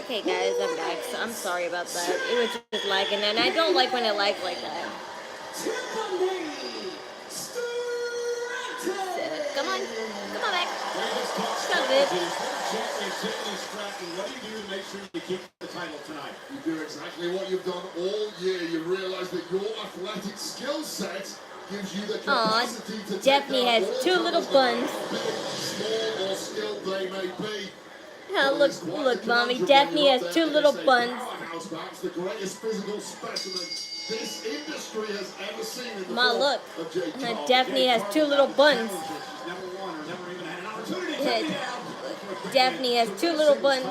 Okay, guys, I'm back. So I'm sorry about that. It was just lagging, and I don't like when it lags like that. So, come on back. Sounds good. What do you do to make sure you keep the title tonight? You do exactly what you've done all year. You realize that your athletic skill set gives you the capacity to Daphne has two little buns. Small or skilled they may be. Look, Mommy. Daphne has two little buns. Perhaps the greatest physical specimen this industry has ever seen in the Ma, look. Daphne has two little buns. Daphne has two little buns.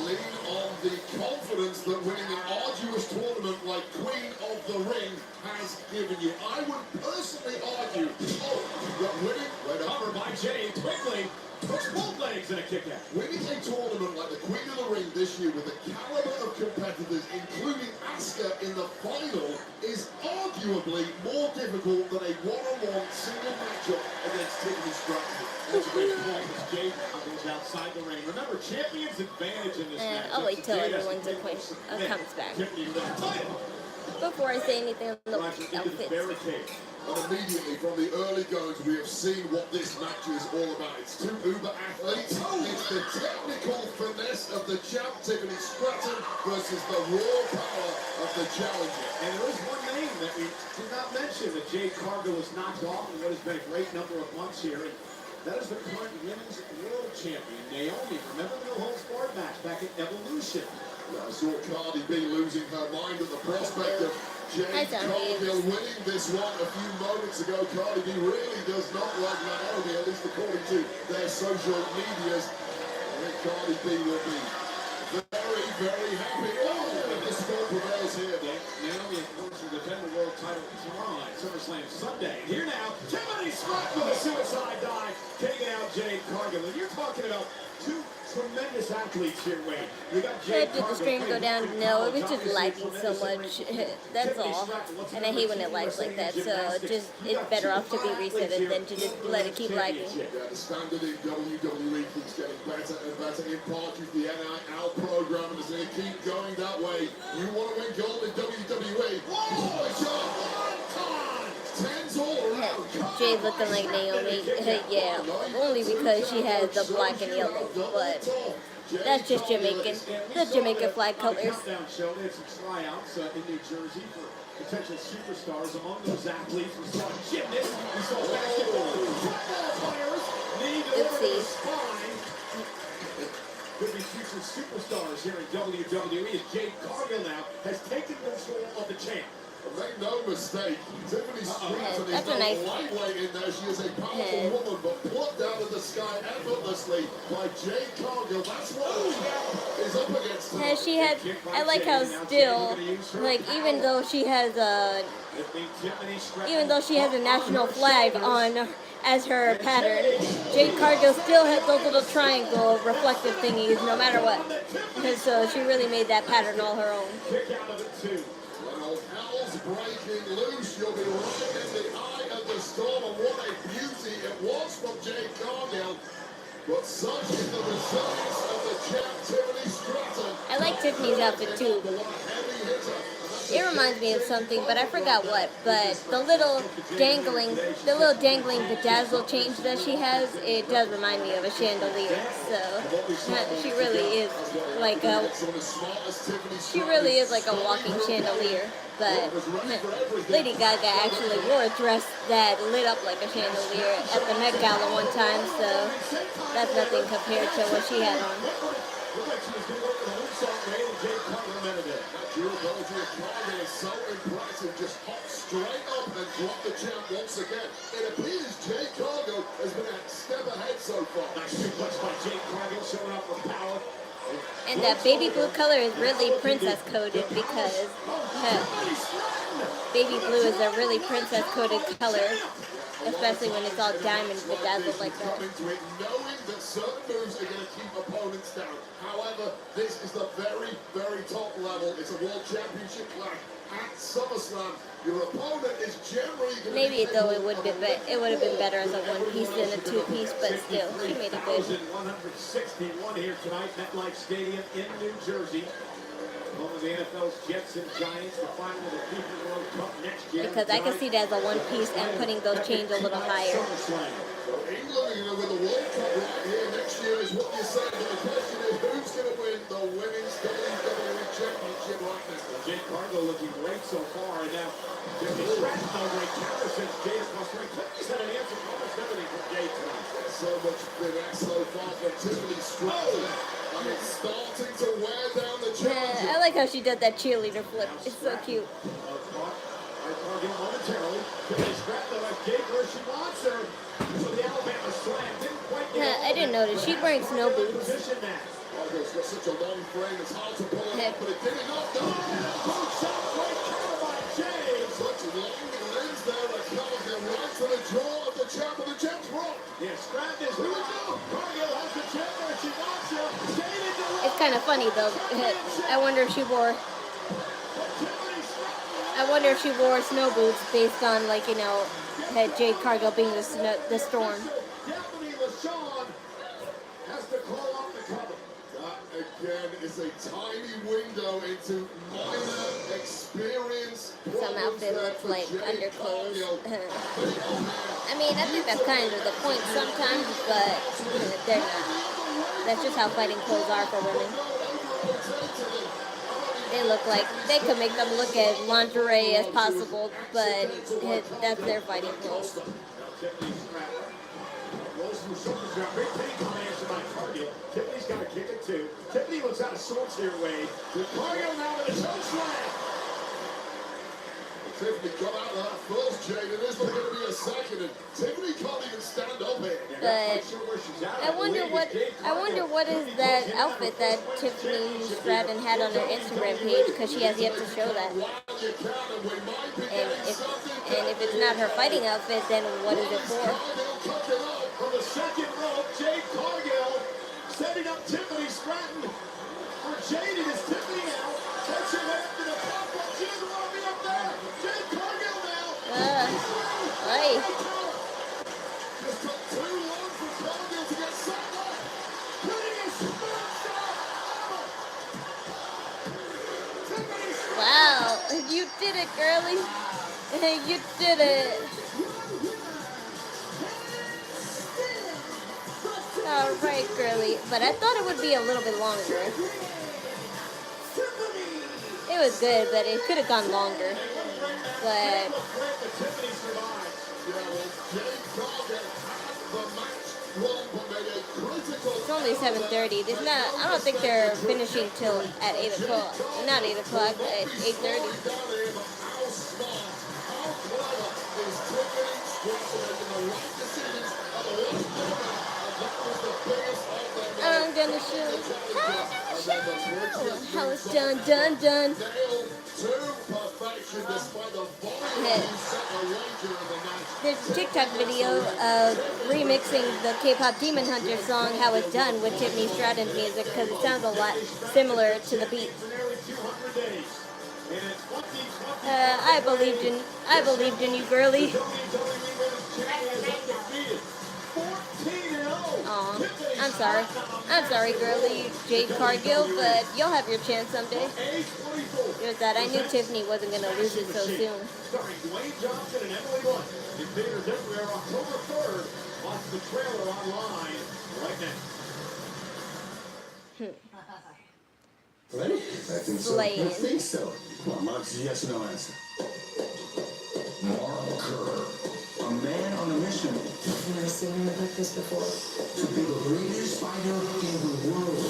Lean on the confidence that winning an arduous tournament like Queen of the Ring has given you. I would personally argue that winning cover by Jay quickly puts both legs in a kick out. Winning a tournament like the Queen of the Ring this year with the caliber of competitors, including Asuka in the final, is arguably more difficult than a one-on-one single matchup against Tiffany Stratton. That's a great point as Jay goes outside the ring. Remember, champion's advantage in this match. I'll wait till everyone's comes back before I say anything on the outfits. And immediately from the early goings, we have seen what this match is all about. It's two uber athletes. It's the technical finesse of the champ, Tiffany Stratton, versus the raw power of the challenger. And there is one name that we did not mention that Jade Cargill was knocked off in what has been a great number of months here. And that is the current women's world champion, Naomi. Remember the no-holds-barred match back at Evolution? Yeah, I saw Cardi B losing her mind at the prospect of Jade Cargill winning this one a few moments ago. Cardi B really does not like Naomi, at least according to their social medias. I think Cardi B will be very, very happy. If the score prevails here, then Naomi, of course, will defend the world title tomorrow night, SummerSlam Sunday. And here now, Tiffany Stratton with a suicide dive, taking out Jade Cargill. And you're talking about two tremendous athletes here, Wade. You got Jade Did the stream go down? No, it was just lagging so much. That's all. And I hate when it lags like that. So it's better off to be reset than to just let it keep lagging. Yeah, the standard in WWE keeps getting better and better. In part due to the NIL program, and it's going to keep going that way. You want to win gold in WWE? Jade looking like Naomi. Yeah, only because she has the black and yellow. But that's just Jamaican. The Jamaican flag colors. Show. They had some tryouts in New Jersey for potential superstars. Among those athletes, we saw gymnasts, we saw basketball, football players, knee to the spine. Could be future superstars here in WWE as Jade Cargill now has taken control of the champ. Make no mistake, Tiffany Stratton is not lightweight in there. She is a powerful woman, but put down in the sky effortlessly by Jade Cargill. That's what the champ is up against tonight. She had. I like how still, like even though she has a national flag on as her pattern, Jade Cargill still has those little triangle reflective thingies, no matter what. So she really made that pattern all her own. Breaking loose, you'll be right in the eye of the storm, and what a beauty it was from Jade Cargill. But such is the resilience of the champ, Tiffany Stratton. I like Tiffany's outfit too. It reminds me of something, but I forgot what. But the little dangling bedazzle change that she has, it does remind me of a chandelier. So she really is like a walking chandelier. But Lady Gaga actually wore a dress that lit up like a chandelier at the Met Gala one time, so that's nothing compared to what she had on. Durability of Cargill is so impressive, just hop straight up and drop the champ once again. It appears Jade Cargill has been a step ahead so far. Nice suplex by Jade Cargill showing up with power. And that baby blue color is really princess coded because baby blue is a really princess coded color, especially when it's all diamond bedazzled like that. Knowing that certain moves are going to keep opponents down. However, this is the very, very top level. It's a world championship flag. at SummerSlam. Your opponent is generally going to Maybe though it would have been better as a one piece than a two piece, but still, she made it good. 161 here tonight, MetLife Stadium in New Jersey. Home of the NFL's Jets and Giants, the final of the FIFA World Cup next year. Because I can see that as a one piece and putting those chains a little higher. So England, you know, with the World Cup right here next year is what you're saying. But the question is, who's going to win the Women's WWE Championship right now? Well, Jade Cargill looking great so far, and now Tiffany Stratton over in counter since Jade is frustrated. Tiffany's had an answer for almost everything from Jade tonight. So much finesse so far from Tiffany Stratton. And it's starting to wear down the challenger. Yeah, I like how she did that cheerleader flip. It's so cute. Cargill momentarily. Tiffany Stratton left Jade where she wants her. So the Alabama slam didn't quite get Yeah, I didn't notice. She's wearing snow boots. position now. Cargill's got such a long frame, it's hard to pull it Heck. off, but it did it not. Both shot great counter by Jade. Such long lens there, and Cargill right to the jaw of the champ, and the champ's wrong. Yeah, Stratton is here we go. Cargill has the chair where she wants her. Jade into It's kind of funny though. I wonder if she wore. I wonder if she wore snow boots based on, like, you know, had Jade Cargill being the storm. Deputy LaShawn has to call off the cover. That again is a tiny window into minor experience. Some outfit looks like underclothes. I mean, I think that's kind of the point sometimes, but they're not. That's just how fighting clothes are for women. They look like they could make them look as lingerie as possible, but that's their fighting clothes. Tiffany Stratton rolls from shoulders down. Big pain coming by Cargill. Tiffany's got to kick it too. Tiffany looks out of sorts here, Wade. Cargill now with a choke slam. Tiffany got out of that first, Jade, and there's not going to be a second, and Tiffany can't even stand up here. But I wonder what is that outfit that Tiffany Stratton had on her Instagram page, because she has yet to show that. And if it's not her fighting outfit, then what is it for? From the second rope, Jade Cargill setting up Tiffany Stratton. For Jade, it is Tiffany now. Takes her way up to the top rope. She doesn't want to be up there. Jade Cargill now. Hey. Just took too long for Cargill to get set up. Putting a smart shot. Tiffany Stratton. Wow, you did it, girlie. You did it. All right, girlie. But I thought it would be a little bit longer. It was good, but it could have gone longer. But it's only 7:30. There's not. I don't think they're finishing till at 8 o'clock. Not 8 o'clock. At 8:30. I'm gonna shoot. How it's done. There's a TikTok video of remixing the K-pop Demon Hunter song "How It's Done" with Tiffany Stratton's music, because it sounds a lot similar to the beat. I believed in you, girlie. Aw, I'm sorry, girlie, Jade Cargill, but you'll have your chance someday. There's that. I knew Tiffany wasn't gonna lose it so soon. Starring Dwayne Johnson and Emily Blunt. In theaters everywhere October 3rd. Watch the trailer online right now. Ready? I think so. Slaying. I think so. Come on, Mark, yes or no answer. Marker. A man on a mission. I've never seen him like this before. To be the greatest fighter in the world.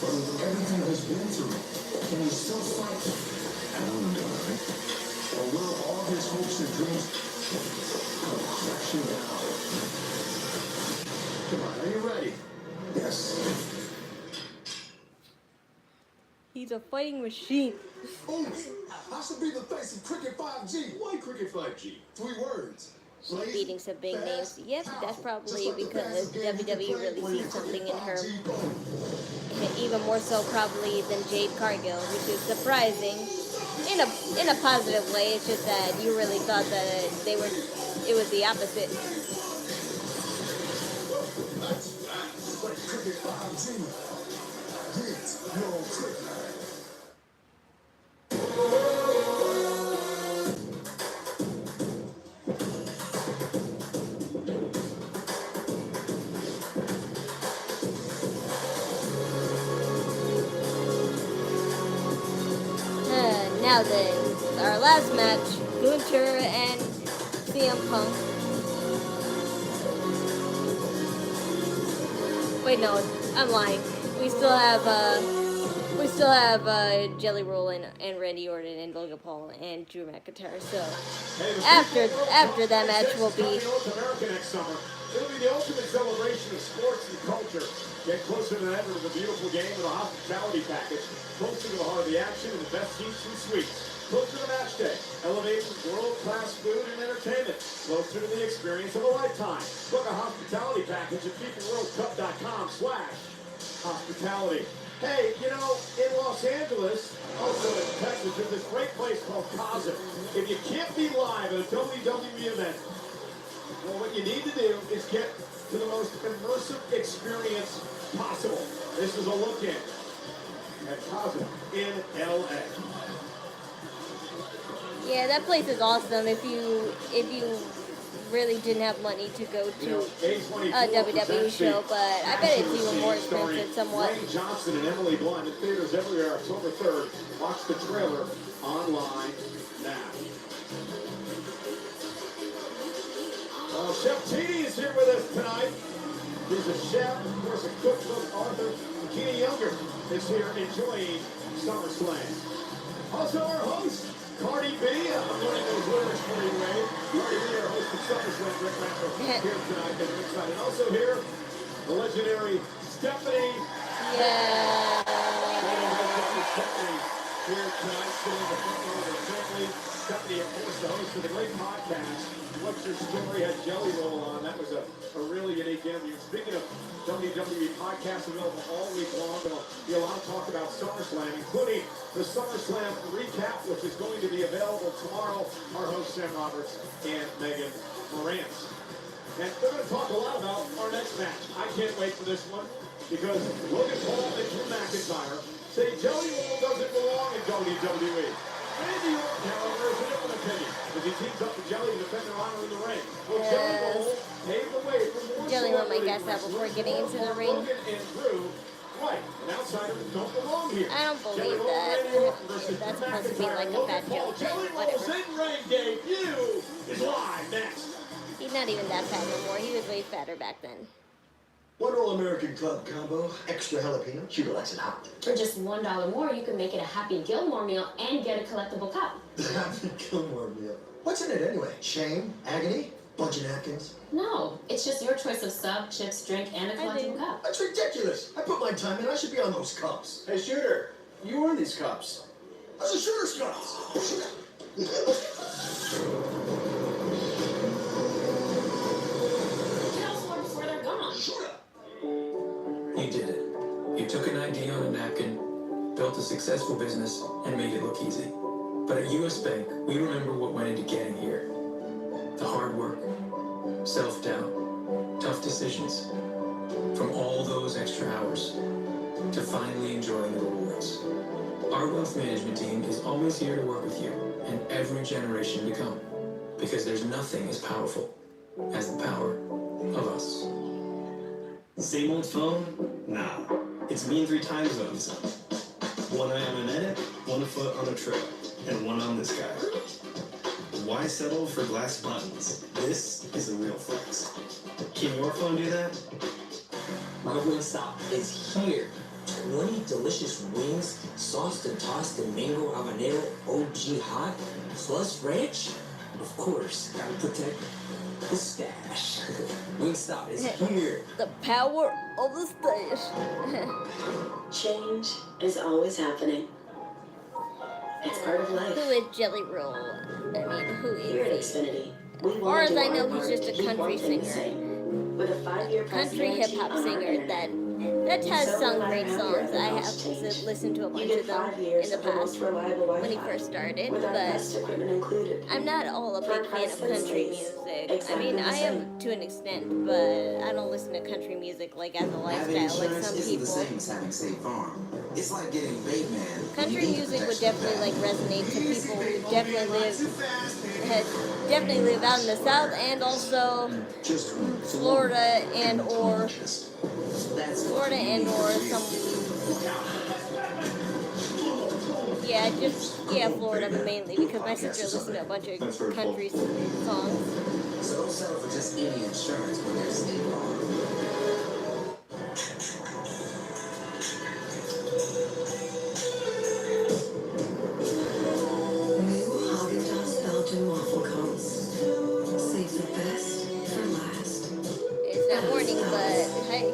But with everything he's been through, can he still fight? I don't know. Or will all his hopes and dreams come crashing down? Come on, are you ready? Yes. He's a fighting machine. Ooh, I should be the face of Cricket 5G. Why Cricket 5G? 3 words. She's beating some big names. Yep, that's probably because WWE really sees something in her. Even more so probably than Jade Cargill, which is surprising in a positive way. It's just that you really thought that it was the opposite. Like cricket 5G. Get your cricket. Now then, our last match, Gunter and CM Punk. Wait, no, I'm lying. We still have Jelly Roll and Randy Orton and Logan Paul and Drew McIntyre. So after that match will be North America next summer. It'll be the ultimate celebration of sports and culture. Get closer than ever to the beautiful game with a hospitality package. Closer to the heart of the action and the best seats and suites. Closer to match day. Elevated with world-class food and entertainment. Closer to the experience of a lifetime. Book a hospitality package at FIFAWorldCup.com/hospitality. Hey, you know, in Los Angeles, also in Texas, there's this great place called Casa. If you can't be live at a WWE event, well, what you need to do is get to the most immersive experience possible. This is a look in at Casa in LA. yeah, that place is awesome. If you really didn't have money to go to a WWE show, but I bet it's even more expensive somewhat. Wayne Johnson and Emily Blunt in theaters everywhere October 3rd. Watch the trailer online now. Chef Tini is here with us tonight. He's a chef, of course, a cookbook author. Keenan Younger is here enjoying SummerSlam. Also our host, Cardi B. I'm learning those words for you, Ray. Cardi B, our host of SummerSlam, Rick Raffle, here tonight. And Rick's and also here, the legendary Stephanie. Yeah. Stephanie here tonight, sitting in the front row of the family. Stephanie, of course, the host of the great podcast, What's Your Story? Had Jelly Roll on. That was a really unique interview. Speaking of WWE podcasts available all week long, there'll be a lot of talk about SummerSlam, including the SummerSlam recap, which is going to be available tomorrow. Our hosts, Sam Roberts and Megan Morantz. And they're going to talk a lot about our next match. I can't wait for this one because Logan Paul and Drew McIntyre say Jelly Roll doesn't belong in WWE. Randy Orton, however, is a different opinion as he teams up with Jelly to defend their honor in the ring. Well, Jelly Roll paved the way for more Jelly Roll might guess that before getting into the ring. Logan and Drew, right, an outsider that don't belong here. I don't Jelly believe Roll, that. Randy Orton versus That's Drew supposed to be McIntyre, like a Logan fat Paul. joke. Jelly Roll's Whatever. in-ring debut is live next. He's not even that fat no more. He was way fatter back then. One All-American Club combo, extra jalapeno. Hugo likes it hot. For just $1 more, you can make it a Happy Gilmore meal and get a collectible cup. Happy Gilmore meal. What's in it anyway? Shame? Agony? Bunch of napkins? No, it's just your choice of sub, chips, drink, and a collectible cup. That's ridiculous. I put my time in. I should be on those cups. Hey, Shooter, you earned these cups. Those are Shooter's cups. Tell us more before they're gone. Shooter. You did it. You took an idea on a napkin, built a successful business, and made it look easy. But at US Bank, we remember what went into getting here. The hard work, self-doubt, tough decisions. From all those extra hours to finally enjoying the rewards. Our wealth management team is always here to work with you and every generation to come. Because there's nothing as powerful as the power of us. Same old phone? Nah. It's me in 3 time zones. One eye on an edit, one foot on a trail, and one on this guy. Why settle for glass buttons? This is a real flex. Can your phone do that? My Wingstop is here. 20 delicious wings, sauced and tossed in mango habanero OG hot, plus ranch. Of course, gotta protect the stash. Wingstop is here. The power of the stash. Change is always happening. It's part of life. Who is Jelly Roll? I mean, who Here at is he? Xfinity, we Or want as to do I know, our he's part just to a keep country one thing the singer. same. With a 5-year price Country guarantee hip hop on our singer internet. that That has sung great songs. I have listened to a bunch of them in the past when he first started, but I'm not all a big fan of country music. I mean, I am to an extent, but I don't listen to country music like as a lifestyle like some people. It's like getting Bateman. Country music would definitely like resonate to people who definitely live out in the South and also Florida and or some Florida mainly because my sister listened to a bunch of country songs. So don't settle for just any insurance when there's State Farm. Waffle cones. Save the best for last. It's not morning, but hey.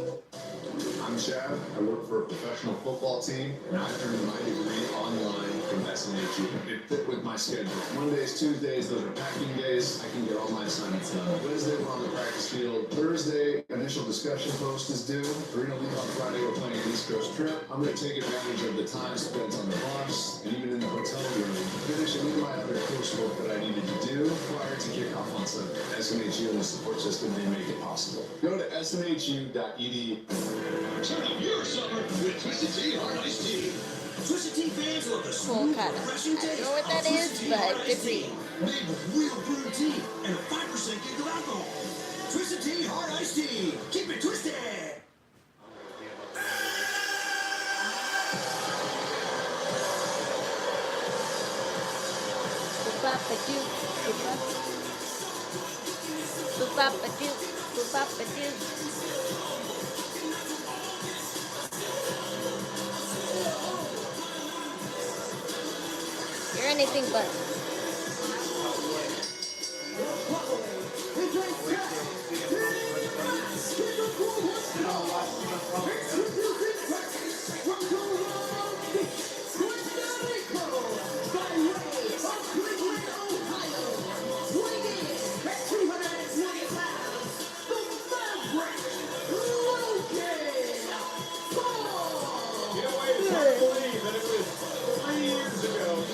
I'm Chad. I work for a professional football team, and I earned my degree online from SMHU. It fit with my schedule. Mondays, Tuesdays, those are packing days. I can get all my assignments done. Wednesday, we're on the practice field. Thursday, initial discussion post is due. We're going to leave on Friday. We're planning an East Coast trip. I'm going to take advantage of the time spent on the bus and even in the hotel room, finish any of my other coursework that I needed to do prior to kickoff on Sunday. SMHU and the support system, they make it possible. Go to smhu.edu. Turn up your summer with Twisted Tea Hard Iced Tea. Twisted Tea fans love the smooth, refreshing taste. I don't know what that is, but good for you. Made with real brewed tea and a 5% gig of alcohol. Twisted Tea Hard Iced Tea. Keep it twisted. You're anything but.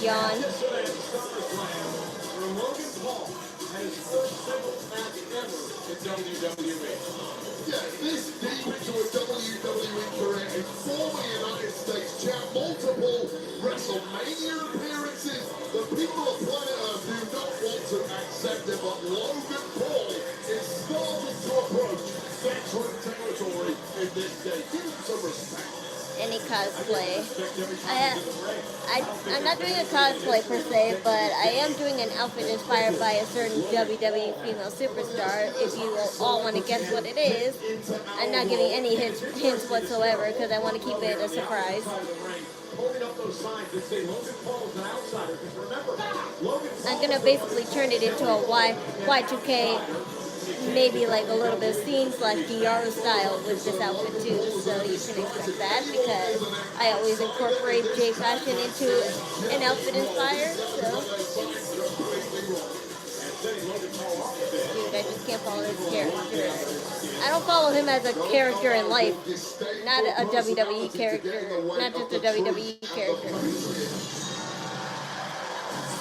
Yawn. Where Logan Paul had his first singles match ever in WWE. Yeah, this deep into a WWE career and former United States champ, multiple WrestleMania appearances. The people of planet Earth do not want to accept it, but Logan Paul is starting to approach veteran territory in this day. Give him some respect. Any cosplay. I'm not doing a cosplay per se, but I am doing an outfit inspired by a certain WWE female superstar. If you all want to guess what it is, I'm not giving any hints whatsoever because I want to keep it a surprise. I'm gonna basically turn it into a Y2K, maybe like a little bit of scene/DR style with this outfit too, so you can expect that because I always incorporate J fashion into an outfit inspired, so. Dude, I just can't follow his character. I don't follow him as a character in life, not a WWE character, not just a WWE character.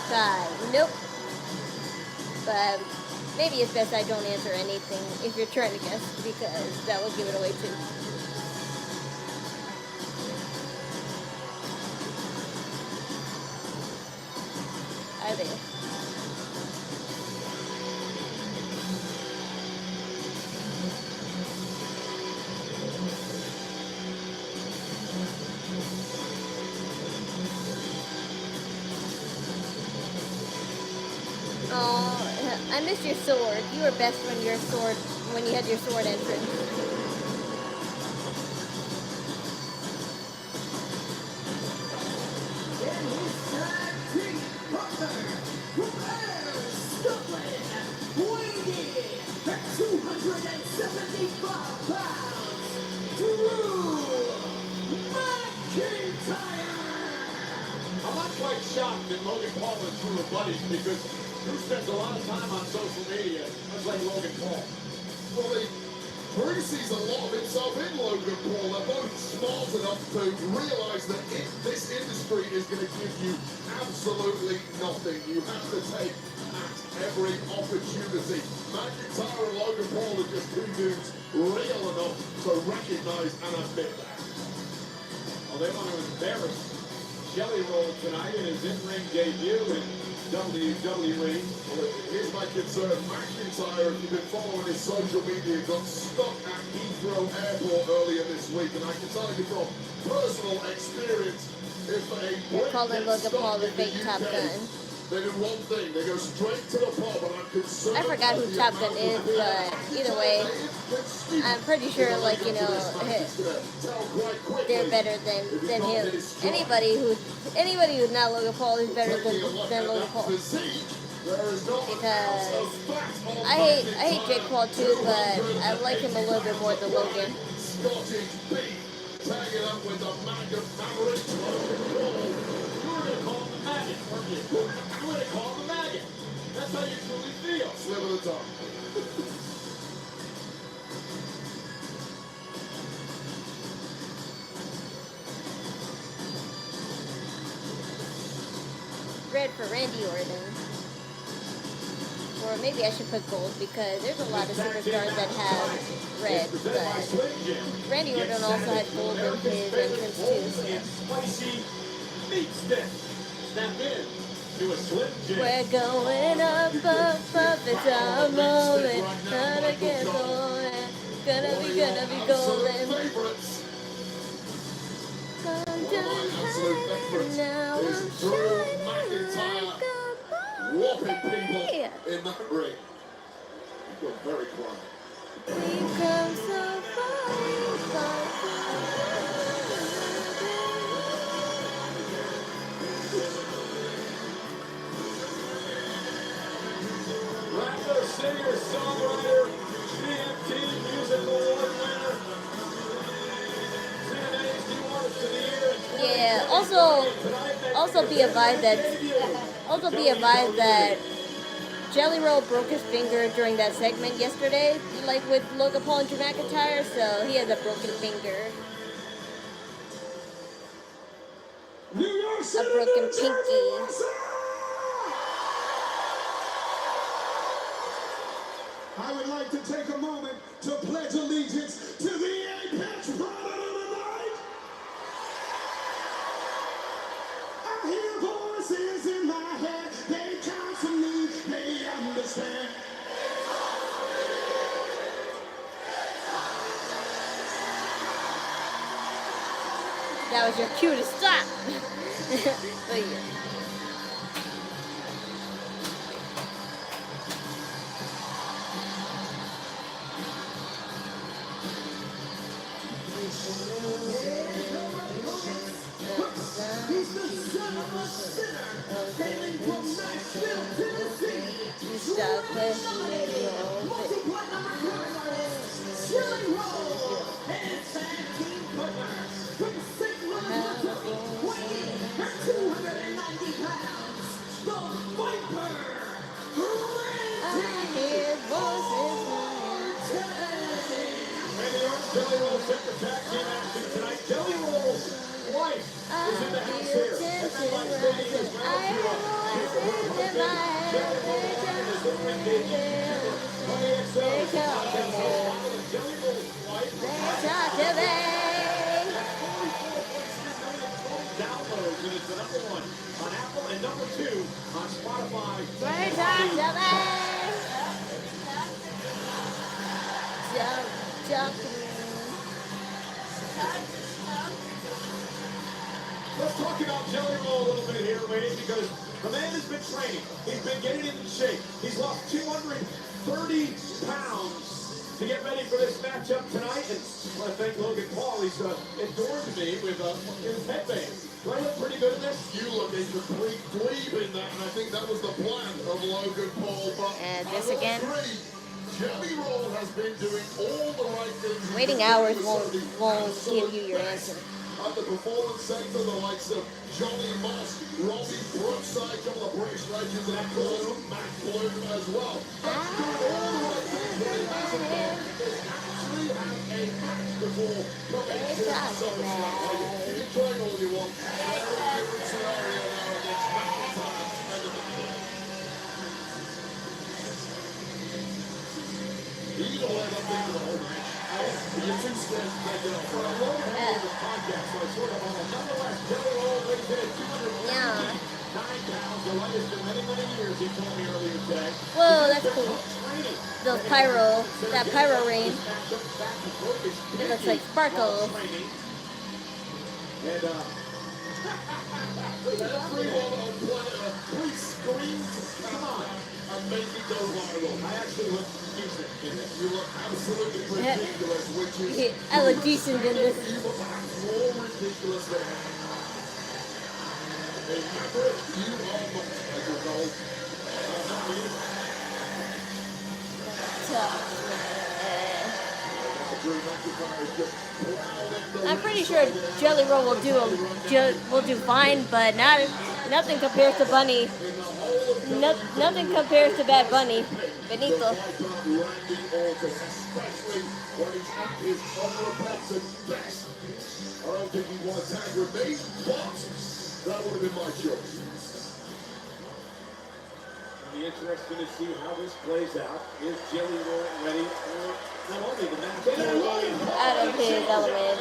Sky, nope. But maybe it's best I don't answer anything if you're trying to guess, because that will give it away too. Are they? Oh, I missed your sword. You were best when you had your sword entrance. I'm not quite shocked that Logan Paul and Drew are buddies because Drew spends a lot of time on social media, much like Logan Paul. Well, Bruce sees a lot of himself in Logan Paul. They're both smart enough to realize that this industry is going to give you absolutely nothing. You have to take every opportunity. McIntyre and Logan Paul are just two dudes real enough to recognize and admit that. Well, they want to embarrass Jelly Roll tonight in his in-ring debut in WWE. Well, here's my concern. McIntyre, if you've been following his social media, got stuck at Heathrow Airport earlier this week, and I can tell you from personal experience, if a They're calling Logan Paul the fake Top Gun. they do one thing, they go straight to the pub, and I'm concerned. I forgot who Top Gun is, but either way, I'm pretty sure, like, you know, they're better than him. Anybody who's not Logan Paul is better than Logan Paul. Because I hate Jake Paul too, but I like him a little bit more than Logan. Tagging up with the Maverick. You were going to call him the maggot, weren't you? You were going to call him the maggot. That's how you truly feel. Slip of the tongue. Red for Randy Orton. Or maybe I should put gold because there's a lot of superstars that have red, but Randy Orton also had gold in his entrance too. So. Spicy meat stick. Snap in to a Slim Jim. We're going up, it's our moment. Gonna get golden, gonna be golden. I'm done hiding, now I'm shining like a Whopping people in that ring. You got very quiet. we've come so far. Rapper, singer, songwriter, GMT Music Award winner. CNA's New Artist of the Year in 2020. Yeah, also be advised that Jelly Roll broke his finger during that segment yesterday, like with Logan Paul and Drew McIntyre, so he has a broken finger. A broken pinky. I would like to take a moment to pledge allegiance to the Apex product of the night. I hear voices in my head, they counsel me, they understand. That was your cue to stop. But yeah. He's the son of a sinner, hailing from Nashville, Tennessee. You stop questioning your own faith. Multiply number one, Jelly Roll, and tag team partner from St. Louis, Missouri, weighing her 290 pounds, the Viper, I hear voices Randy Orton, Jelly Roll set the tag team action tonight. Jelly Roll's wife is in the house here. And that like Randy is round to her Jelly Roll's wife. Downloads, and it's the number one on Apple and number two on Spotify. Let's talk about Jelly Roll a little bit here, Wade, because the man has been training. He's been getting into shape. He's lost 230 pounds to get ready for this matchup tonight. And I want to thank Logan Paul. He's adored me with his headband. Do I look pretty good in this? You look a complete dweeb in that, and I think that was the plan of Logan Paul. But And this I will again. agree, Jelly Roll has been doing all the right things. Waiting hours won't give you your answer. At the Performance Center, the likes of Johnny Moss, Robbie Brookside, a couple of British legends, and of course, Matt Bloom as well. That's doing all the right things. actually have a match before coming to SummerSlam. You can join all you want. Very different scenario now against McIntyre and the either way, I'm thinking the whole match. You're too scared to take it off. Well, I'm looking at the podcast, so I sort of on it. Nonetheless, Jelly Roll weighs in at 209 pounds, the lightest in many, many years, he told me earlier today. Whoa, that's cool. Those pyro, that pyro rain. It looks like sparkles. And, everyone on planet Earth, please scream to come on and make it go viral. I actually look decent in it. You look absolutely ridiculous, which is... I look decent in this. You look more ridiculous than hell. Hey, Maverick, you are not Michael Cole. Not me. Drew McIntyre is just plowing the I'm pretty sure Jelly Roll will do fine, but nothing compares to Bunny. Nothing compares to Bad Bunny. Benito. Especially when he's at his unrepentant best. I don't think he'd want to tag with me, but that would have been my choice. It'll be interesting to see how this plays out. Is Jelly Roll ready for not only the match, but Out of his element.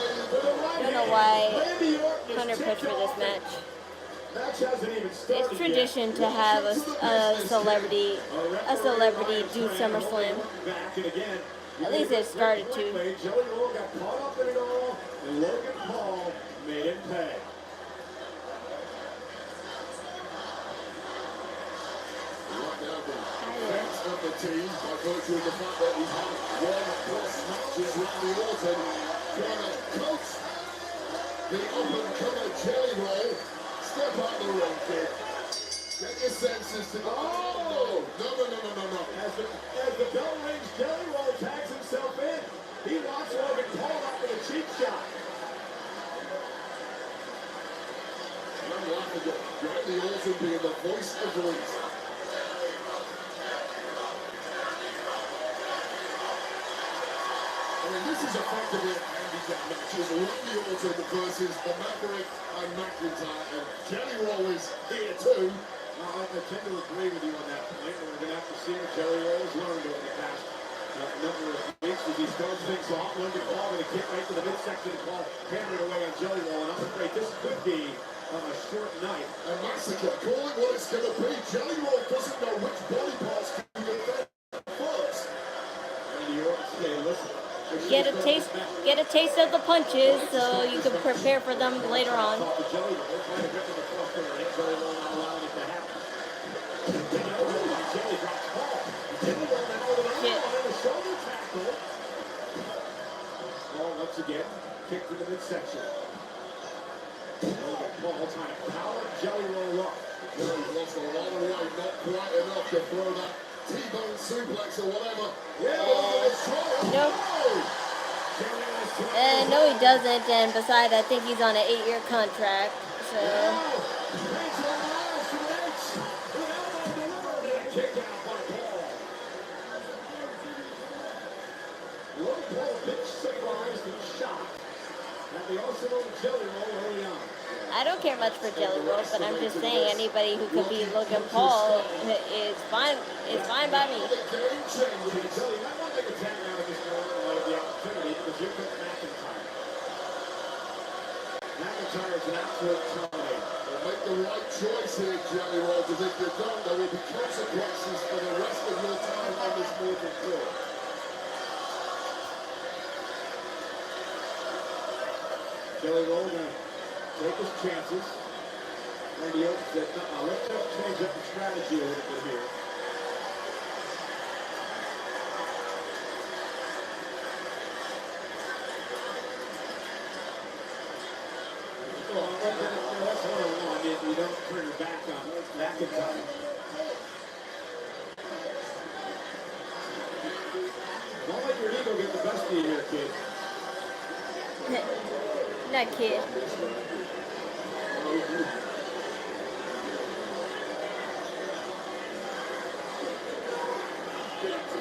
Don't know why Hunter pushed for this match. It's tradition to have a celebrity do SummerSlam. At least it started to. Jelly Roll got caught up in it all, and Logan Paul made him pay. Of the team, by virtue of the fact that he's had 1+ matches with the autumn, trying to coach the up-and-comer Jelly Roll. Step out the ring, kid. Get your senses together. Oh! No. As the bell rings, Jelly Roll tags himself in. He wants Logan Paul up with a cheap shot. I'm laughing at Randy Orton being the voice of reason. I mean, this is effectively a handicap match. It's Randy Orton versus the Maverick and McIntyre, and Jelly Roll is here too. I tend to agree with you on that point. We're going to have to see what Jelly Roll has learned over the past number of weeks as he starts things off. Logan Paul going to kick right to the midsection and Paul hammering away on Jelly Roll, and I'm afraid this could be a short night. A massacre. Call it what it's going to be. Jelly Roll doesn't know which body parts to get there first. Randy Orton say, listen. Get a taste of the punches so you can prepare for them later on. Once again, kick to the midsection. Paul trying to power Jelly Roll up. Jelly's lost a lot of weight, not quite enough to throw that T-bone suplex or whatever. No, he doesn't. And besides, I think he's on an 8-year contract. So. I don't care much for Jelly Roll, but I'm just saying anybody who could be Logan Paul is fine by me. McIntyre's an absolute target. Well, make the right choice here, Jelly Roll, because if you don't, there will be consequences for the rest of your time on this mortal court. Jelly Roll gonna take his chances. Randy Orton said, let's just change up the strategy a little bit here. Well, that's one-on-one. You don't turn your back on McIntyre. Don't let your ego get the best of you here, kid. Not kid.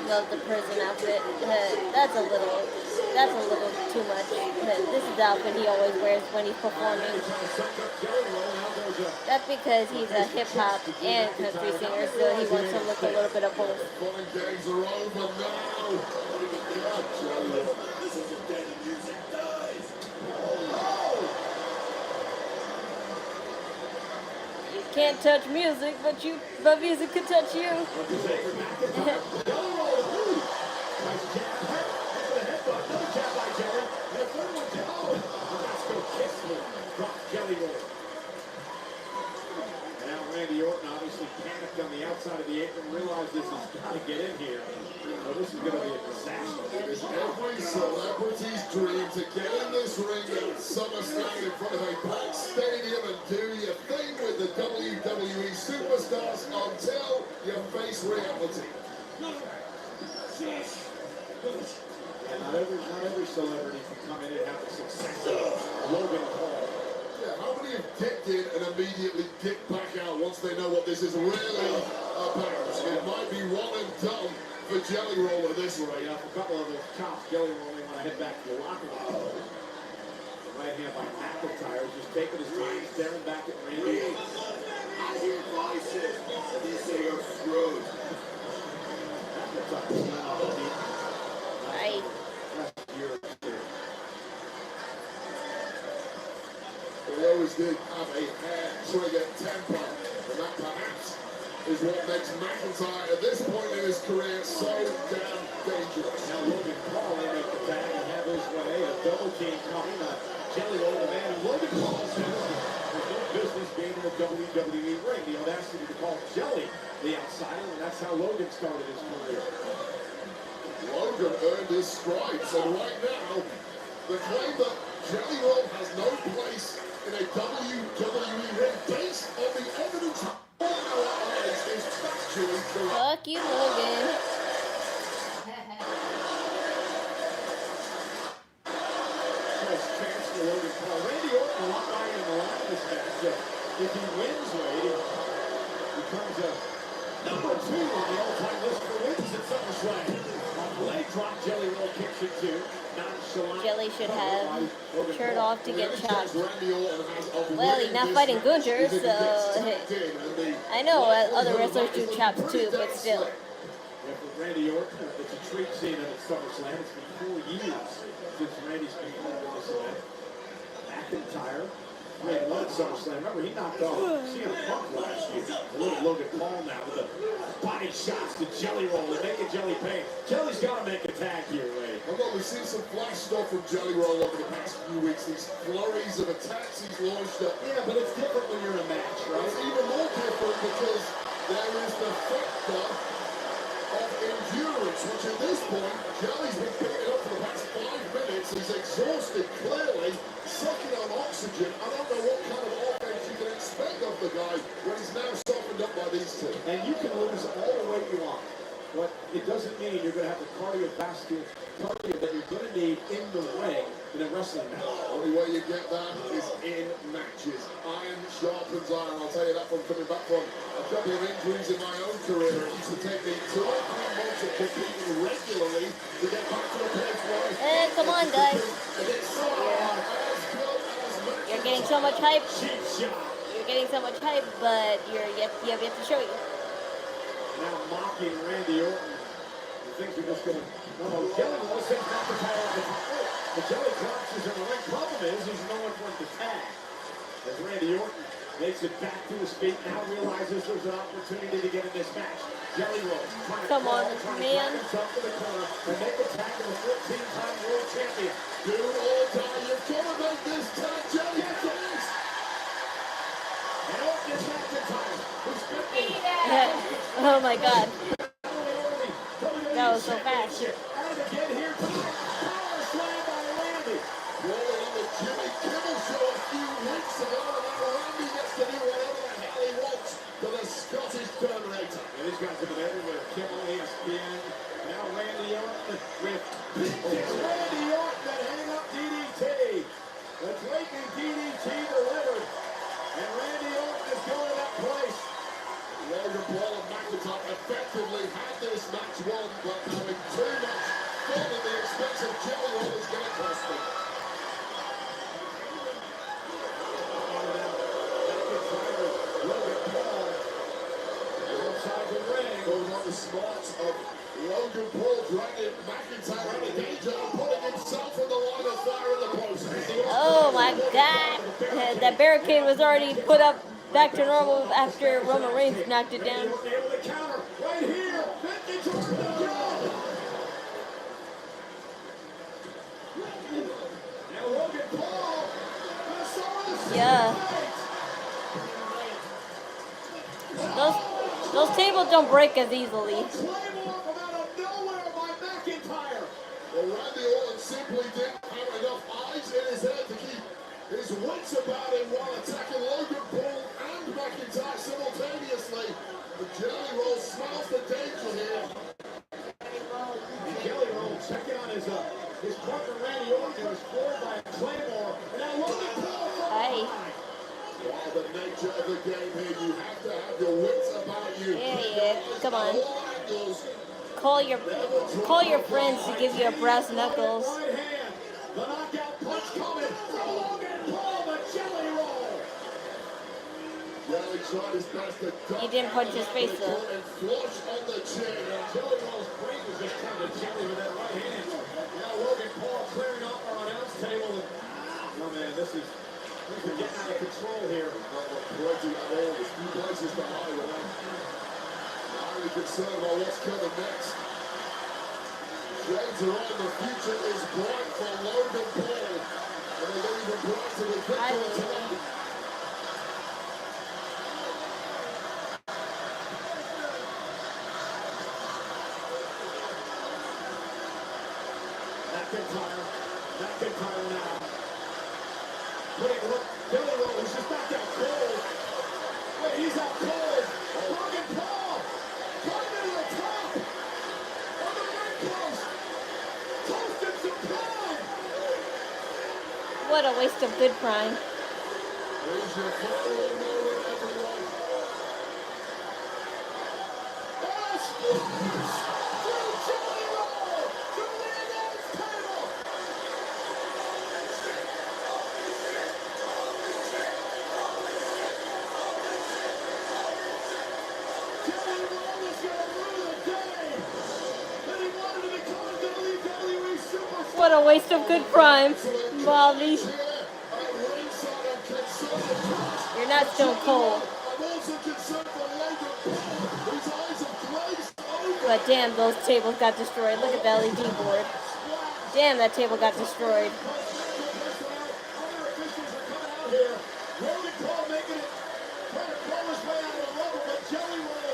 Love the prison outfit. That's a little too much. This is the outfit he always wears when he's performing. That's because he's a hip hop and country singer, so he wants to look a little bit of both. You can't touch music, but music could touch you. Now Randy Orton obviously panicked on the outside of the apron, realized this has got to get in here. So this is going to be a disaster. It's every celebrity's dream to get in this ring at SummerSlam in front of a packed stadium and do your thing with the WWE superstars until you face reality. And not every celebrity can come in and have the success of Logan Paul. Yeah, how many have dipped in and immediately dipped back out once they know what this is really about? It might be one and done for Jelly Roller this way. Yeah, for a couple of those chops, Jelly Roll may want to head back to the locker room. The right hand by McIntyre, just taking his time, staring back at Randy. I hear voices. These things are screwed. McIntyre's not on the team. Right. They always did have a hair-trigger temper, and that perhaps is what makes McIntyre at this point in his career so damn dangerous. Now Logan Paul will make the tag and have his way. A double team coming. Jelly Roll, the man. Logan Paul says there's no business being in the WWE ring. The audacity to call Jelly the outsider, and that's how Logan started his career. Logan earned his stripes, and right now, the claim that Jelly Roll has no place in a WWE ring based on the evidence before our eyes is factually correct. Fuck you, Logan. Nice chance for Logan Paul. Randy Orton a lot higher in the line this match. If he wins, Wade, he becomes a number 2 on the all-time list for wins at SummerSlam. Leg drop, Jelly Roll kicks it too. Jelly should have shirt off to get chopped. Well, he's not fighting Gunther, so I know other wrestlers do chops too, but still. Yeah, for Randy Orton, it's a treat seeing him at SummerSlam. It's been 4 years since Randy's been on this event. McIntyre. Ran one SummerSlam. Remember, he knocked off CM Punk last year. A little Logan Paul now with the body shots to Jelly Roll and making Jelly pay. Jelly's got to make a tag here, Wade. Although we've seen some flash stuff from Jelly Roll over the past few weeks, these flurries of attacks he's launched up. Yeah, but it's different when you're in a match, right? It's even more different because there is the factor of endurance, which at this point, Jelly's been picking up for the past 5 minutes. He's exhausted, clearly, sucking on oxygen. I don't know what kind of offense you can expect of the guy when he's now softened up by these two. And you can lose all the weight you want, but it doesn't mean you're going to have the cardiovascular cardio that you're going to need in the ring in a wrestling match. The only way you get that is in matches. Iron sharpens iron. I'll tell you that from coming back from a couple of injuries in my own career. It used to take me 2 or 3 months of competing regularly to get back to a place where Come on, guys. You're getting so much hype. You're getting so much hype, but you have yet to show you. Now mocking Randy Orton. Things are just going to... No, Jelly wants to take McIntyre off the top. The Jelly collapses in the ring. Problem is, he's no one for him to tag. As Randy Orton makes it back to his feet, now realizes there's an opportunity to get in this match. Jelly Roll trying to Come on, man. himself to the corner and make a tag of the 14-time world champion. do or die. You've got to make this tag, Jelly. Yes. And Orton is McIntyre. Who's spinning. Oh my god. That was so fast. And again here tonight, power slam by Randy. Rolling on the Jimmy Kimmel show a few weeks ago, and now Randy gets to do whatever the hell he wants to the Scottish Terminator. And these guys have been everywhere. Kimmel, ESPN. Now Randy Orton with it's Randy Orton that hang up DDT. The Drake DDT delivered. And Randy Orton is going to that place. Logan Paul and McIntyre effectively had this match won, but having too much fun at the expense of Jelly Roll is going to cost them. Goes on the smarts of Logan Paul dragging McIntyre out of danger and putting himself in the line of fire in the post. Oh my God! That barricade was already put up back to normal after Roman Reigns knocked it down. Able to counter right here. McIntyre to go. Now Logan Paul. Yeah. Those tables don't break as easily. Claymore from out of nowhere by McIntyre. Well, Randy Orton simply didn't have enough eyes in his head to keep his wits about him while attacking Logan Paul and McIntyre simultaneously. The Jelly Roll smells the danger here. Jelly Roll checking on his partner Randy Orton, who was floored by a Claymore. And now Logan Paul from behind. While the nature of the game here, you have to have your wits about you. Yeah. Come on. Call your friends to give you a brass knuckles. Right hand. The knockout punch coming from Logan Paul, the Jelly Roll. Jelly tried his best to duck He didn't punch his face and though. flush on the chin. Jelly Roll's brain was just kind of jelly with that right hand. Now Logan Paul clearing off our announce table. Oh man, this is getting out of control here. Not plenty at all. There's few places to hide with that. Highly concerned about what's coming next. Shades are on. The future is bright for Logan Paul. And they're even brighter with victory tonight. McIntyre now. Jelly Roll, he's just knocked out cold. Wait, he's out cold. Logan Paul climbing to the top of the ring post. Toasted some prime. What a waste of good prime. Here's your final moment, everyone. Jelly Roll to the announce table. Jelly Roll is going to rule the day. And he wanted to become a WWE superstar. What a waste of good prime. Bobby. You're not Stone Cold. I'm also concerned for Logan Paul. His eyes have glazed over. But damn, those tables got destroyed. Look at the LED board. Damn, that table got destroyed.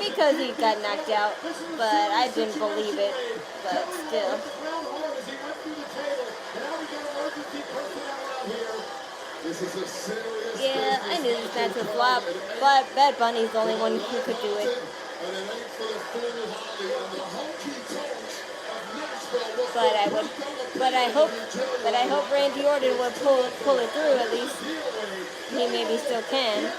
Because he got knocked out. But I didn't believe it. But still. This is a serious Yeah, I knew this match would flop. But Bad Bunny's the only one who could do it. and it ain't for the foolhardy and the honky tonks of Nashville. But I hope Randy Orton would pull it through at least. He maybe still can.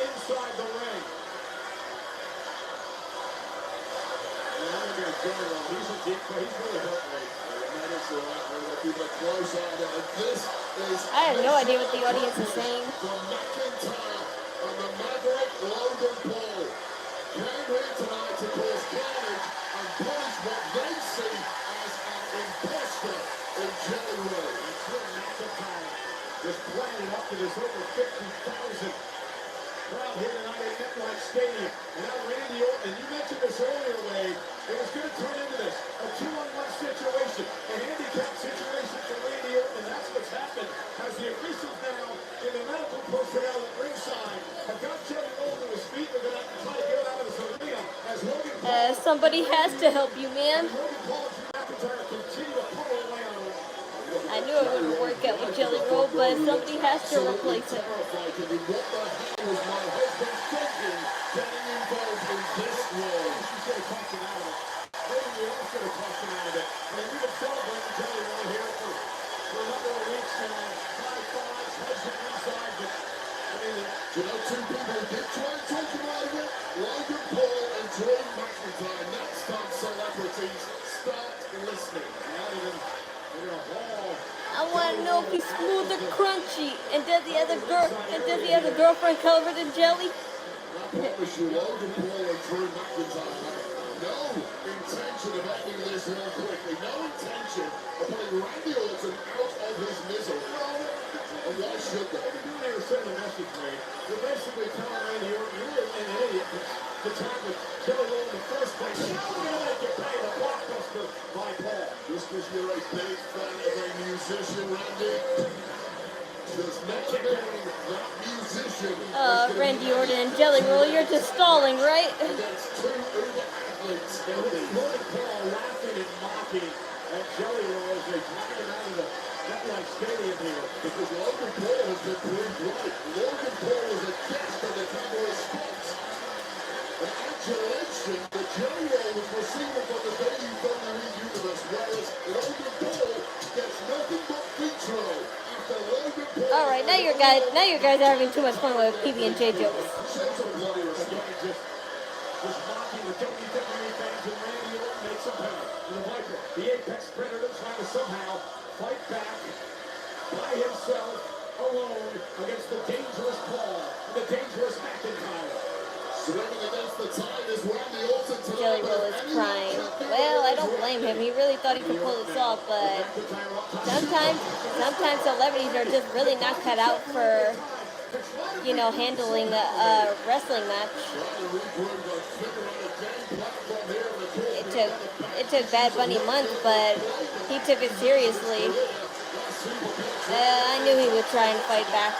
Inside the ring. He's a deep play. He's really hurt me. I have no idea what the audience is saying. From McIntyre and the Maverick Logan Paul came here tonight to cause carnage and punish what they see as an imposter in Jelly Roll. Until McIntyre just playing it up to this over 50,000 crowd here tonight at MetLife Stadium. And now Randy Orton, you mentioned this earlier, Wade, it was going to turn into this, a 2-on-1 situation, a handicap situation for Randy Orton, and that's what's happened as the officials now in the medical personnel at ringside have got Jelly Roll to his feet. They're going to have to try to get him out of this arena as Logan Paul. Somebody has to help you, man. Logan Paul and McIntyre continue to pull away on him. I knew it wouldn't work out with Jelly Roll, but somebody has to replace it. What the hell was my husband thinking getting involved in this war? You should have talked him out of it. Maybe we all should have talked him out of I want to know if he's smooth or crunchy. And does the other girlfriend covered in jelly? I promise you, Logan Paul and Drew McIntyre have no intention of ending this real quickly. No intention of putting Randy Orton out of his misery. And why should they? What they're doing here is sending a message, man. They're basically telling Randy Orton, you're an idiot to time with Jelly Roll in the first place. Now we're going to make you pay the blockbuster by Paul. Just because you're a big fan of a musician, Randy, does not mean that musician. Randy Orton and Jelly Roll, you're just stalling, right? Against two uber athletes. Logan Paul laughing and mocking at Jelly Roll as they drag him out of the MetLife Stadium here. Because Logan Paul has been proved right. Logan Paul was a guest on the Cowboys Sports. An adulation that Jelly Roll was receiving from the WWE Universe, whereas Logan Paul gets nothing but vitriol after Logan Paul. All right, now you guys are having too much fun with PB&J jokes. Show some bloody respect. Just mocking the WWE fans, and Randy Orton makes him pay. And the Viper, the Apex Predator, trying to somehow fight back by himself, alone, against the dangerous Paul and the dangerous McIntyre. Swimming against the tide is Randy Orton tonight. Jelly Roll is crying. Well, I don't blame him. He really thought he could pull this off, but sometimes celebrities are just really not cut out for, you know, handling a wrestling match. It took Bad Bunny months, but he took it seriously. I knew he would try and fight back.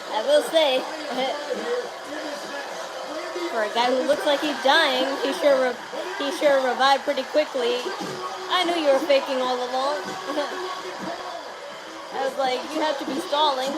I will say, for a guy who looks like he's dying, he sure revived pretty quickly. I knew you were faking all along. I was like, you have to be stalling.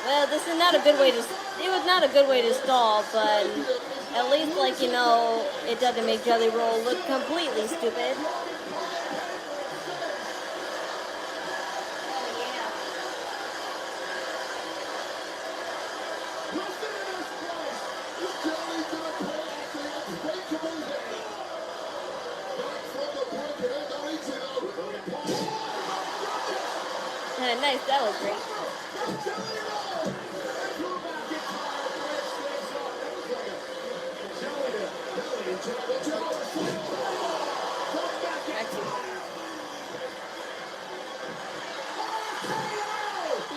Well, this is not a good way to. It was not a good way to stall, but at least, like, you know, it doesn't make Jelly Roll look completely stupid. Nice, that was great.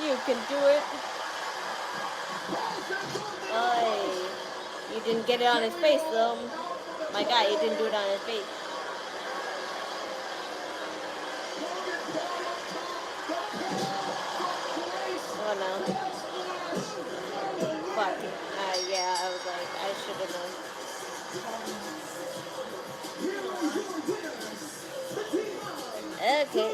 You can do it. You didn't get it on his face, though. My guy, you didn't do it on his face. Oh no. Fuck. Yeah, I was like, I should have known. Okay.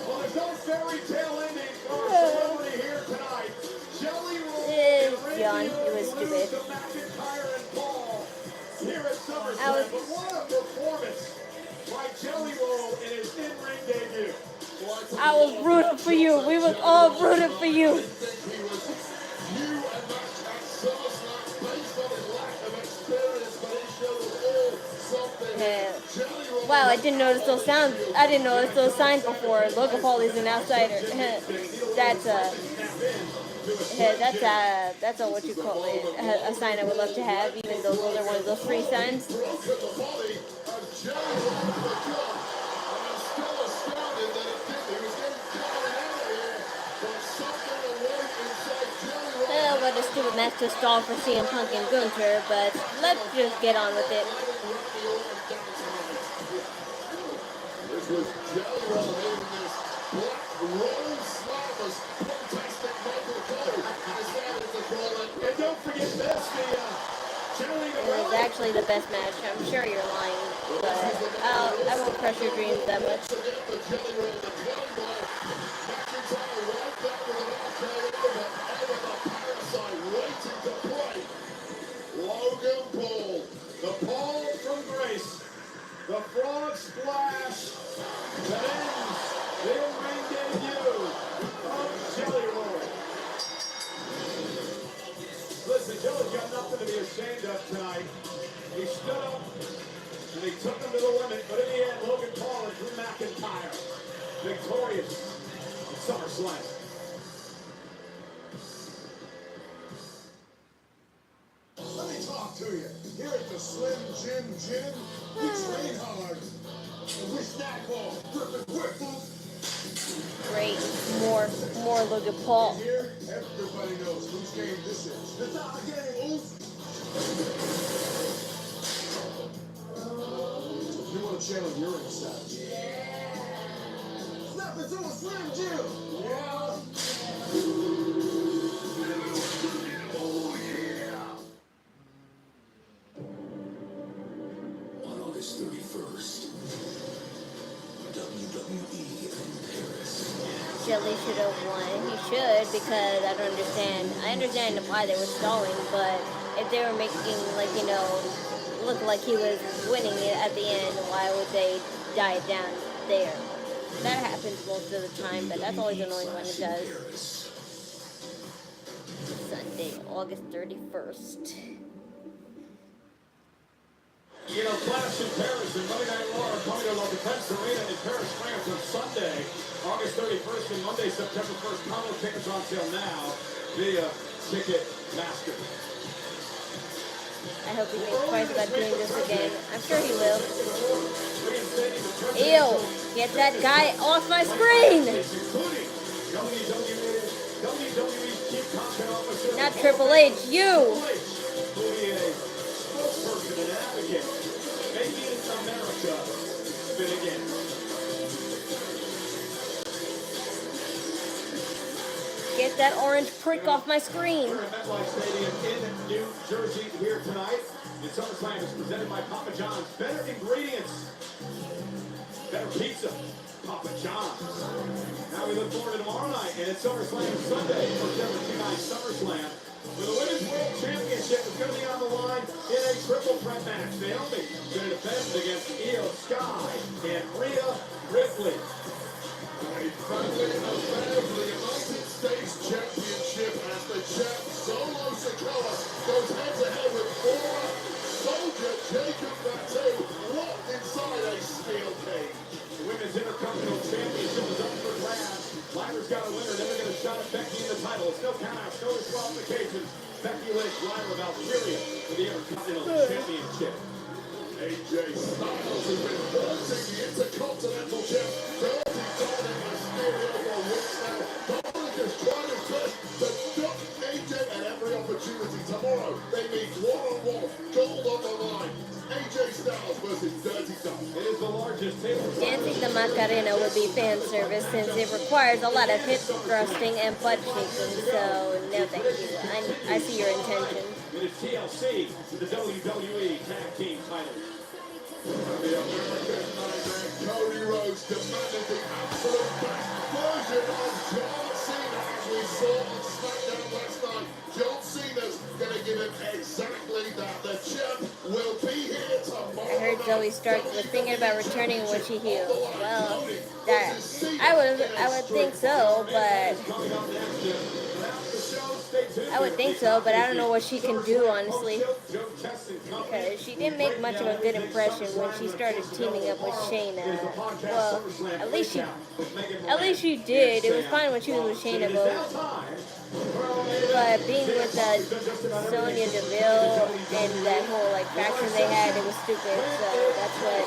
Well, there's no fairy tale ending for our celebrity here tonight. Jelly Roll. John, it was stupid. McIntyre and Paul here at SummerSlam. But what a performance by Jelly Roll in his in-ring debut. I was rooting for you. We was all rooting for you. Wow, I didn't notice those sounds. I didn't notice those signs before. Logan Paul is an outsider. That's a what you call it, a sign I would love to have, even though those are one of those free signs. stupid match to stall for CM Punk and Gunther, but let's just get on with it. This was Jelly Roll leading this Black Roll Slammers protesting Michael Cole. Decided to call it. And don't forget this, the Jelly It was actually the best match. I'm sure you're lying, but I won't crush your dreams that much. Once again, the Jelly Roll, the 12 ball. McIntyre right back with an RKO, but ever the parasite waiting to play. Logan Paul. The Paul from Grace. The frog splash that ends the in-ring debut of Jelly Roll. Listen, Jelly's got nothing to be ashamed of tonight. He stood up and he took him to the limit, but in the end, Logan Paul and Drew McIntyre victorious at SummerSlam. Let me talk to you. Here at the Slim Jim Gym, we train hard. And we snack hard. Great. More Logan Paul. Here, everybody knows whose game this is. It's our game, Oof. If you want to channel your insides. Snap into a Slim Jim. Yeah. On August 31st, WWE in Paris. Jelly should have won. He should, because I don't understand. I understand why they were stalling, but if they were making, like, you know, look like he was winning it at the end, why would they die it down there? That happens most of the time, but that's always annoying when it does. Sunday, August 31st. You know, Clash in Paris and Monday Night Raw are coming to La Defense Arena in Paris, France on Sunday, August 31st and Monday, September 1st. Combo tickets on sale now via Ticketmaster. I hope he thinks twice about doing this again. I'm sure he will. Ew! Get that guy off my screen! Not Triple H, you! Maybe in America, but again. Get that orange prick off my screen. We're at MetLife Stadium in New Jersey here tonight. And SummerSlam is presented by Papa John's. Better ingredients, better pizza, Papa John's. Now we look forward to tomorrow night, and it's SummerSlam Sunday, September 29th, SummerSlam. With the Women's World Championship is going to be on the line in a triple threat match. Naomi going to defend against Io Sky and Rhea Ripley. A friendly affair for the United States Championship as the champ Solo Sikoa goes head-to-head with former soldier Jacob Fatu locked inside a steel cage. The Women's Intercontinental Championship is up for grabs. Lyra's got a winner, then they're going to shot at Becky in the title. It's no countouts, no disqualifications. Becky Lynch, Lyra Valkyria for the Intercontinental Championship. AJ Styles has been haunting the Intercontinental Champ. Dirty Dominic Mysterio for weeks now. Dominic is trying his best to duck AJ at every opportunity. Tomorrow, they meet one-on-one, gold on the line. AJ Styles versus Dirty Dom. It is the largest table. Dancing the Macarena would be fan service since it requires a lot of hip thrusting and butt shaking, so no thank you. I see your intention. It is TLC, the WWE Tag Team title. The American Nightmare, Cody Rhodes demanded the absolute best version of John Cena as we saw on SmackDown last night. John Cena's going to give him exactly that. The champ will be here tomorrow. I heard Zoe Stark was thinking about returning when she heals. Well, that I would think so, but I don't know what she can do, honestly. Because she didn't make much of a good impression when she started teaming up with Shayna. Well, at least she did. It was fine when she was with Shayna, but being with Sonya Deville and that whole like faction they had, it was stupid. So that's what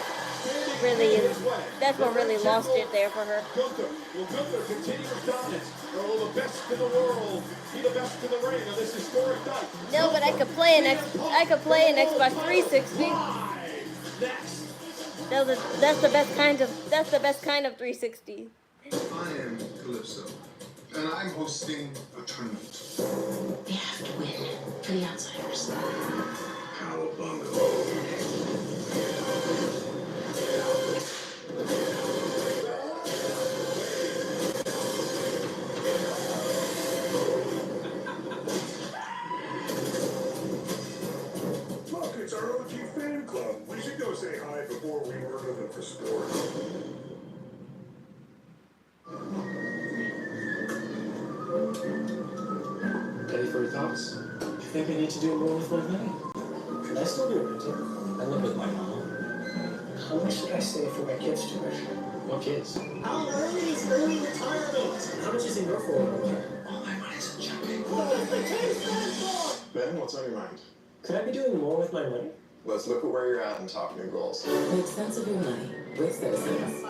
really is. That's what really lost it there for her. Gunther. Will Gunther continue his dominance? Or will the best in the world be the best in the ring on this historic night? No, but I could play an Xbox 360. Next. That's the best kind of 360. I am Calypso, and I'm hosting a tournament. We have to win for the outsiders. Cowabunga. Look, it's our OG fan club. We should go say hi before we murder them for sport. Ready for your thoughts? I think I need to do more with my money. Should I still do renting? I live with my mom. How much should I save for my kids' tuition? What kids? How early is early retirement? How much is in your 401k? All my money's in checking. Ben, what's on your mind? Could I be doing more with my money? Let's look at where you're at and talk new goals. Make sense of your money with citizens.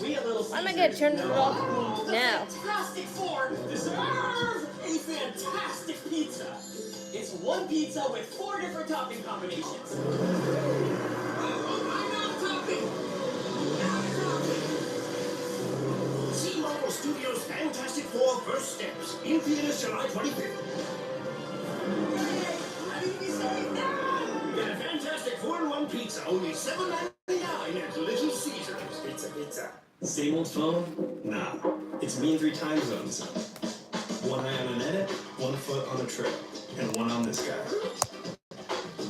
We at Little Why am I gonna turn it off now? Fantastic Four deserve a fantastic pizza. It's one pizza with 4 different topping combinations. I'm not topping. See Marvel Studios' Fantastic Four First Steps in theaters July 25th. Ready to be saved now? Get a Fantastic Four in one pizza, only $7.99 at Little Caesars. Pizza. Same old phone? Nah. It's me in 3 time zones. One eye on an edit, 1 foot on a trip, and 1 on this guy.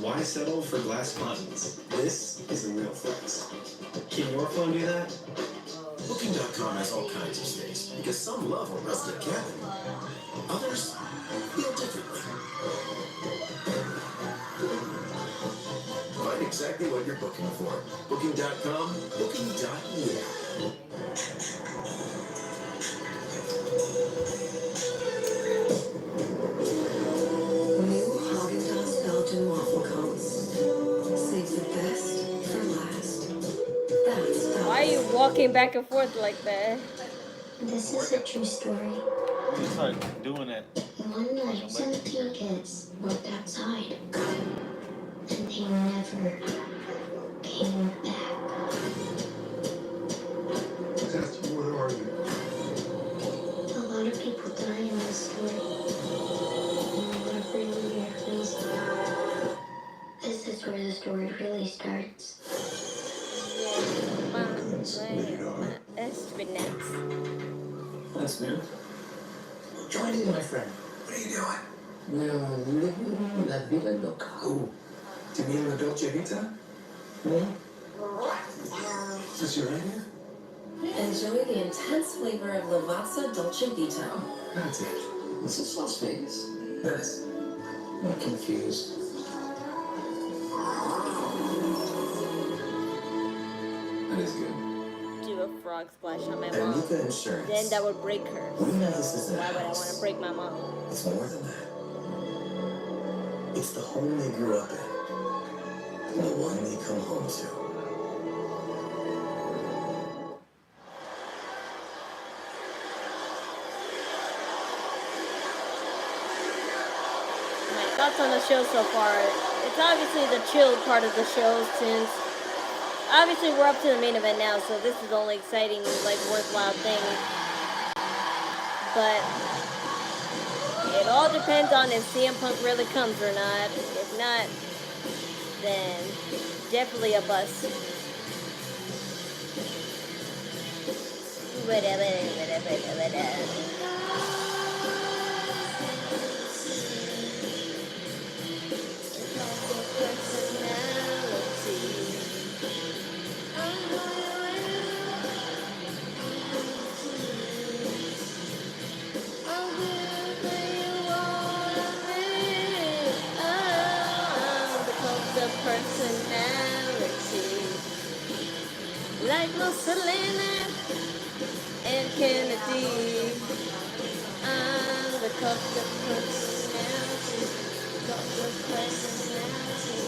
Why settle for glass buttons? This is a real flex. Can your phone do that? Booking.com has all kinds of stays because some love a rustic cabin. Others feel differently. Find exactly what you're booking for. Booking.com, booking.yeah. New Haagen-Dazs Belgian waffle cones. Save the best for last. That's Why are you walking back and forth like that? This is a true story. You start doing that. One night, 17 kids went outside, and they never came back. What are you? A lot of people die in this story. And whenever you hear please, this is where the story really starts. That's new. Join in, my friend. What are you doing? We're living la vida loca. Who? Do you mean La Dolce Vita? Me? Is this your idea? Enjoy the intense flavor of Lavazza Dolce Vita. That's it. Is this Las Vegas? Yes. I'm confused. That is good. Do a frog splash on my At mom. Amica Insurance, Then that would break her. we know this isn't Why a would I want to house. break my mom? It's more than that. It's the home they grew up in. And the one they come home to. My thoughts on the show so far. It's obviously the chilled part of the show since obviously we're up to the main event now, so this is the only exciting, like, worthwhile thing. But it all depends on if CM Punk really comes or not. If not, then definitely a bust. Personality, like Mussolini and Kennedy. I'm the cult of personality, cult of personality.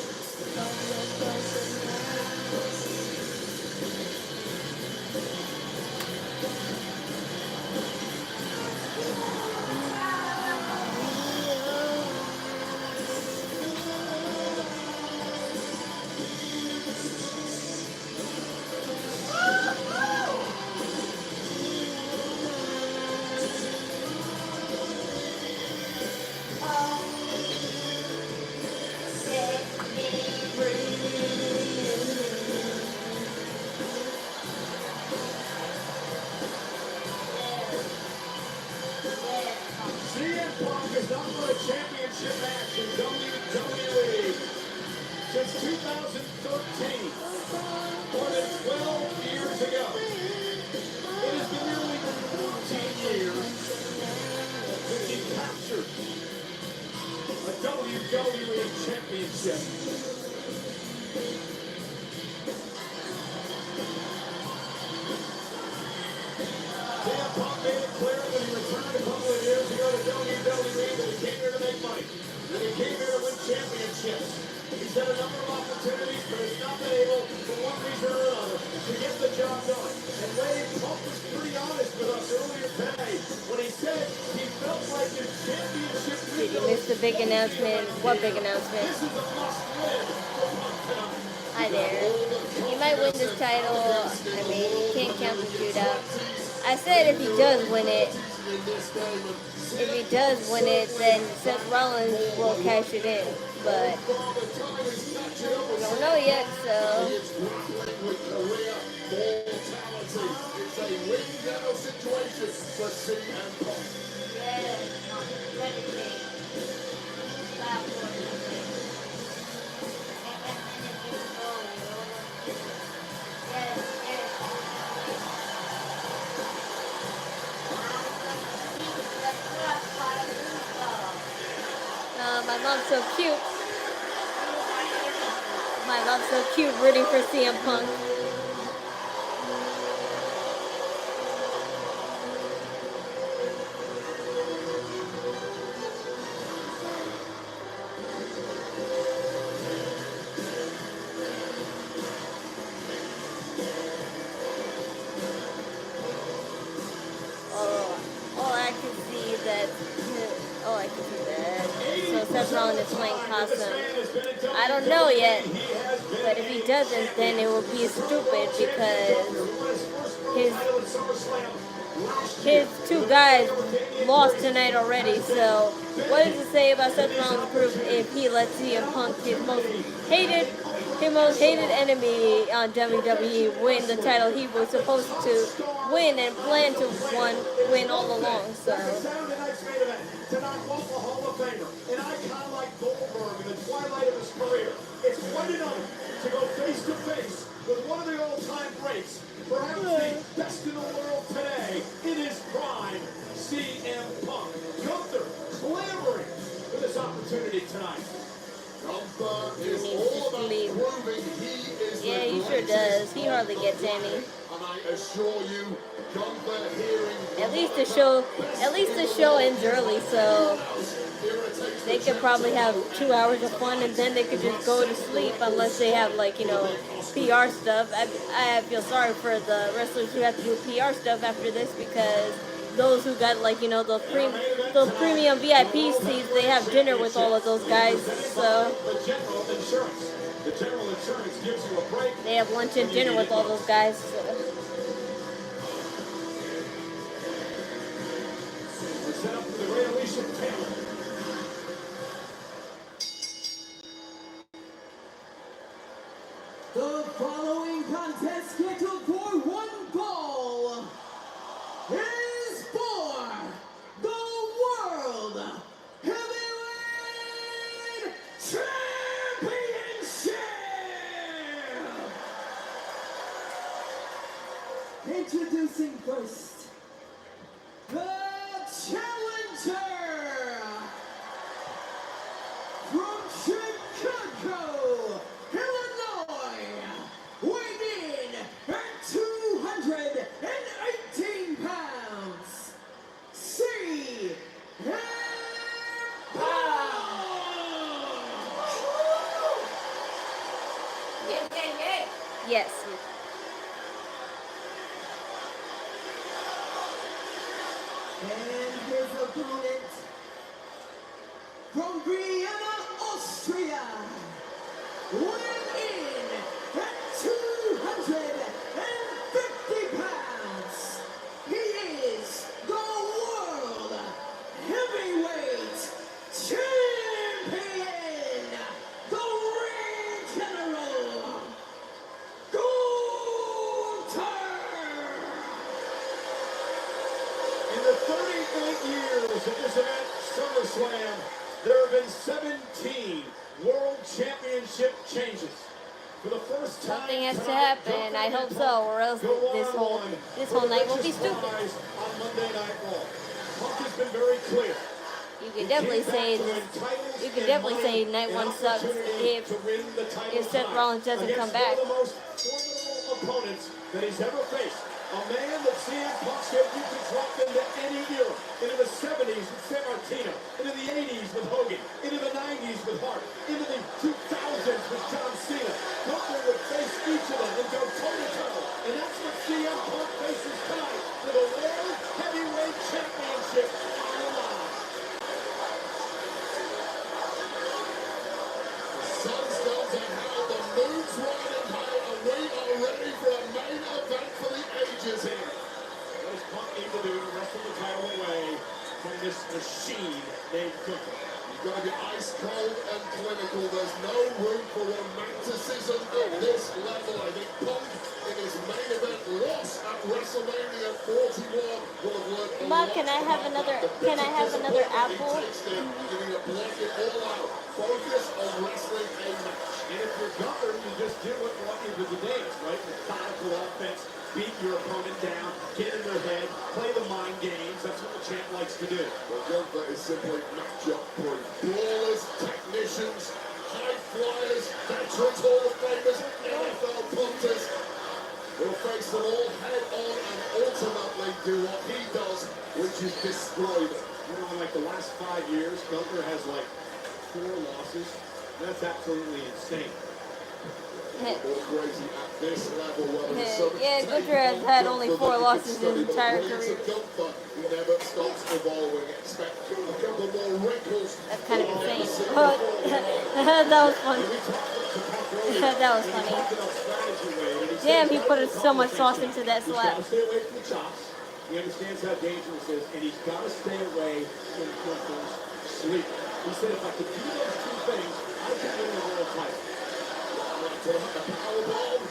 CM Punk has not won a championship match in WWE since 2013, more than 12 years ago. It has been nearly 14 years since he captured a WWE championship. CM Punk made it clear that he returned a couple of years ago to WWE that he came here to make money, that he came here to win championships. He's had a number of opportunities, but has not been able, for one reason or another, to get the job done. And Wade Punk was pretty honest with us earlier today when he said he felt like his championship Did you miss the big announcement? What big announcement? This is a must-win for Punk tonight. Hi there. He might win this title. I mean, you can't count the dude out. I said if he does win it, then Seth Rollins will cash it in. But we don't know yet, so. It's a win-now situation for CM Punk. My mom's so cute. My mom's so cute, rooting for CM Punk. So Seth Rollins is playing possum. I don't know yet, but if he doesn't, then it will be stupid because his two guys lost tonight already. So what does it say about Seth Rollins' proof if he lets CM Punk, his most hated enemy on WWE, win the title he was supposed to win and plan to win all along? So. Tonight, local Hall of Famer, an icon like Goldberg in the twilight of his career. It's quite an honor to go face to face with one of the all-time greats, perhaps the best in the world today in his prime, CM Punk. Gunther clamoring for this opportunity tonight. Gunther is all about proving he is yeah, he sure does. He hardly gets any. And I assure you, Gunther hearing At least the show ends early, so they could probably have 2 hours of fun and then they could just go to sleep unless they have PR stuff. I feel sorry for the wrestlers who have to do PR stuff after this because those who got those premium VIP seats, they have dinner with all of those guys. So the general insurance gives you a break. They have lunch and dinner with all those guys. So. Set up for the great Alicia Taylor. The following contest scheduled for one fall is for the World Heavyweight Championship! Introducing first, the challenger from Chicago, Illinois, weighing in at 218 pounds, CM Punk! And his opponent from Vienna, Austria, weighing in at 250 pounds, he is the World Heavyweight Champion, the Ring General, Gunther. In the 38 years of this event, SummerSlam, there have been 17 World Championship changes. For the first time, Something has to happen. I hope so, or else this whole night will be stupid. On Monday Night Raw, Punk has been very clear. You can definitely say night one sucks if Seth Rollins doesn't come back. One of the most formidable opponents that he's ever faced. A man that CM Punk said you could drop into any era. Into the 70s with San Martino, into the 80s with Hogan, into the 90s with Hart, into the 2000s with John Cena. Gunther would face each of them and go toe-to-toe. And that's what CM Punk faces tonight for the World Heavyweight Championship on the line. The sun's gone to hell, the moon's riding high, and we are ready for a main event for the ages here. What does Punk need to do to wrestle the title away from this machine named Gunther? You've got to be ice cold and clinical. There's no room for romanticism at this level. I think Punk, in his main event loss at WrestleMania 41, will have learned a Ma, lot can I have about another? the Can I have another apple? You need to block it all out. Focus on wrestling a match. And if you're Gunther, you just do what brought you to the dance, right? Methodical offense, beat your opponent down, get in their head, play the mind games. That's what the champ likes to do. Well, Gunther is simply matchup proof. Brawlers, technicians, high flyers, veterans, Hall of Famers, NFL punters will face them all head on and ultimately do what he does, which is destroy them. You know, in like the last 5 years, Gunther has like 4 losses. That's absolutely insane. More crazy at this level, whether it's something Yeah, Gunther has had only 4 losses in his entire career. Gunther never stops evolving. Expect a couple more wrinkles. That's kind of insane. But that was funny. That was funny. Damn, he put so much sauce into that He's slap. got to stay away from the chops. He understands how dangerous it is, and he's got to stay away from Gunther's sleep. He said, if I could do those 2 things, I could win the world title. A powerbomb, a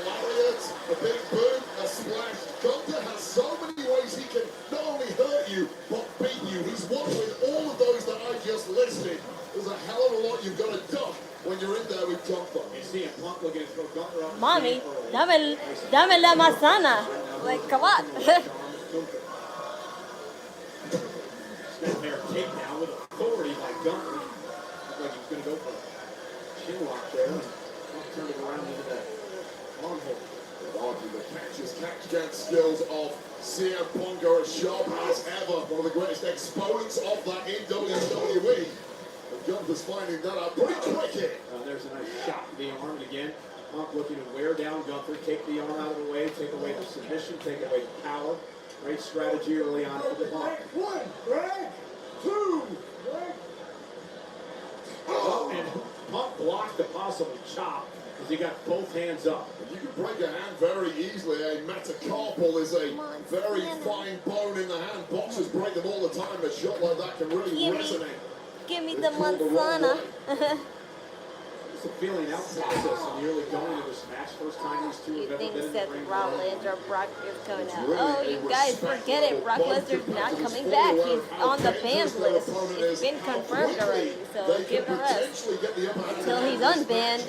lariat, a big boot, a splash. Gunther has so many ways he can not only hurt you, but beat you. He's won with all of those that I just listed. There's a hell of a lot you've got to duck when you're in there with Gunther. You see him Punk looking to throw Gunther up. Mommy, dame la manzana. Like, come on. Snap there, takedown with authority by Gunther. Looked like he was going to go for a chin lock there. Turn it around into that armhole. The catch skills of CM Punk are as sharp as ever. One of the greatest exponents of that in WWE. And Gunther's finding that out pretty quick here. There's a nice shot to the arm, and again, Punk looking to wear down Gunther, take the arm out of the way, take away the submission, take away the power. Great strategy early on for the Punk. 1, 2, Oh, and Punk blocked the possible chop as he got both hands up. You can break a hand very easily. A metacarpal is a very fine bone in the hand. Boxers break them all the time. A shot like that can really resonate. Give me the manzana. It's a feeling out process in the early going of this match. First time these two have ever Think been in Seth the ring. Rollins or Brock is coming out. Oh, you guys forget it. Brock Lesnar's not coming back. He's on the banned list. It's been confirmed already. So give him a rest. Until he's unbanned.